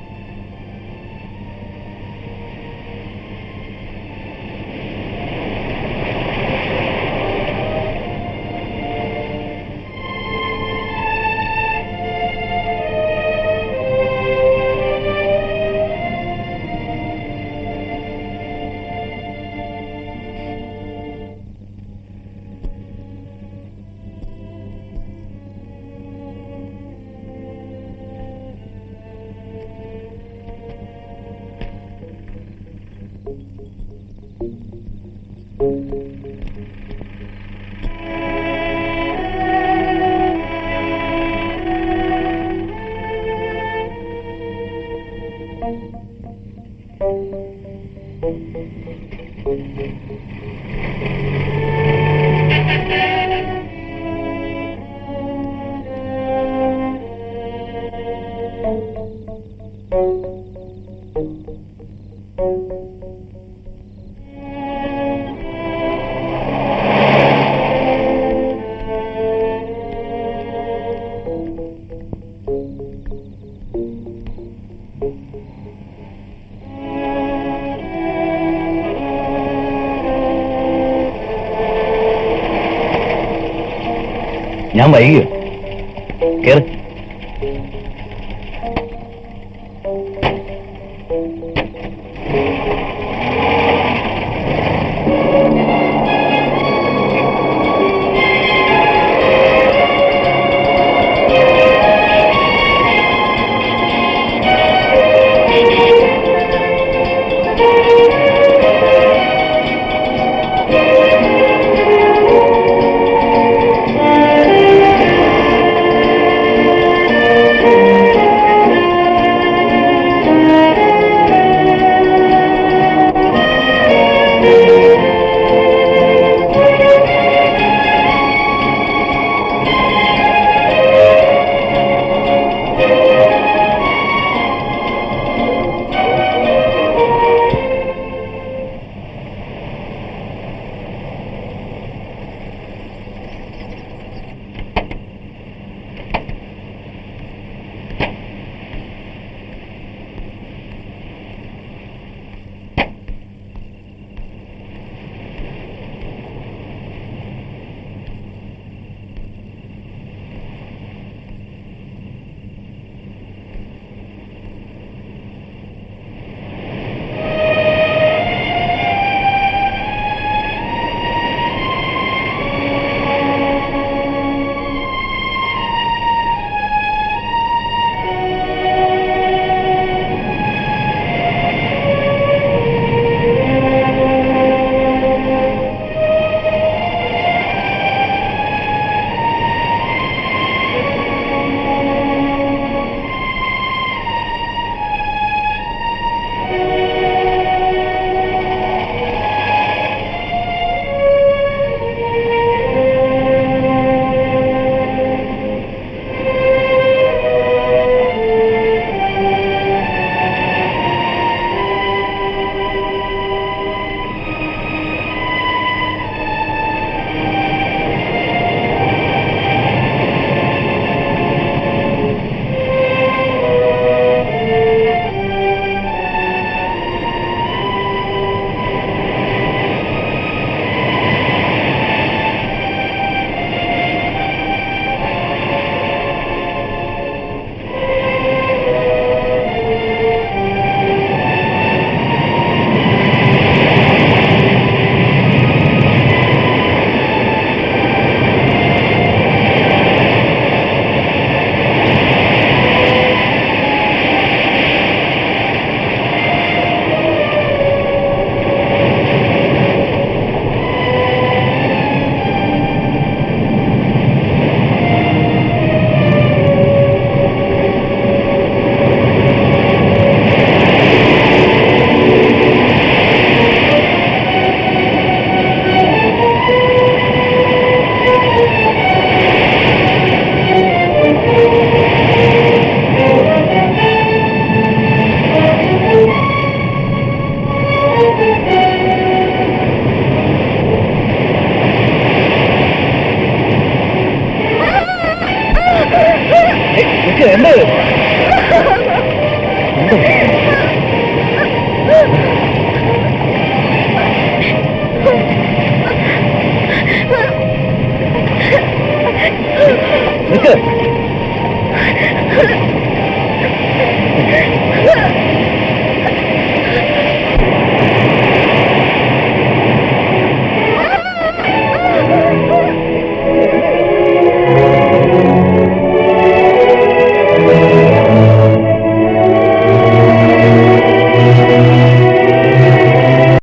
ഞാൻ വൈകിയോ? കേറ്.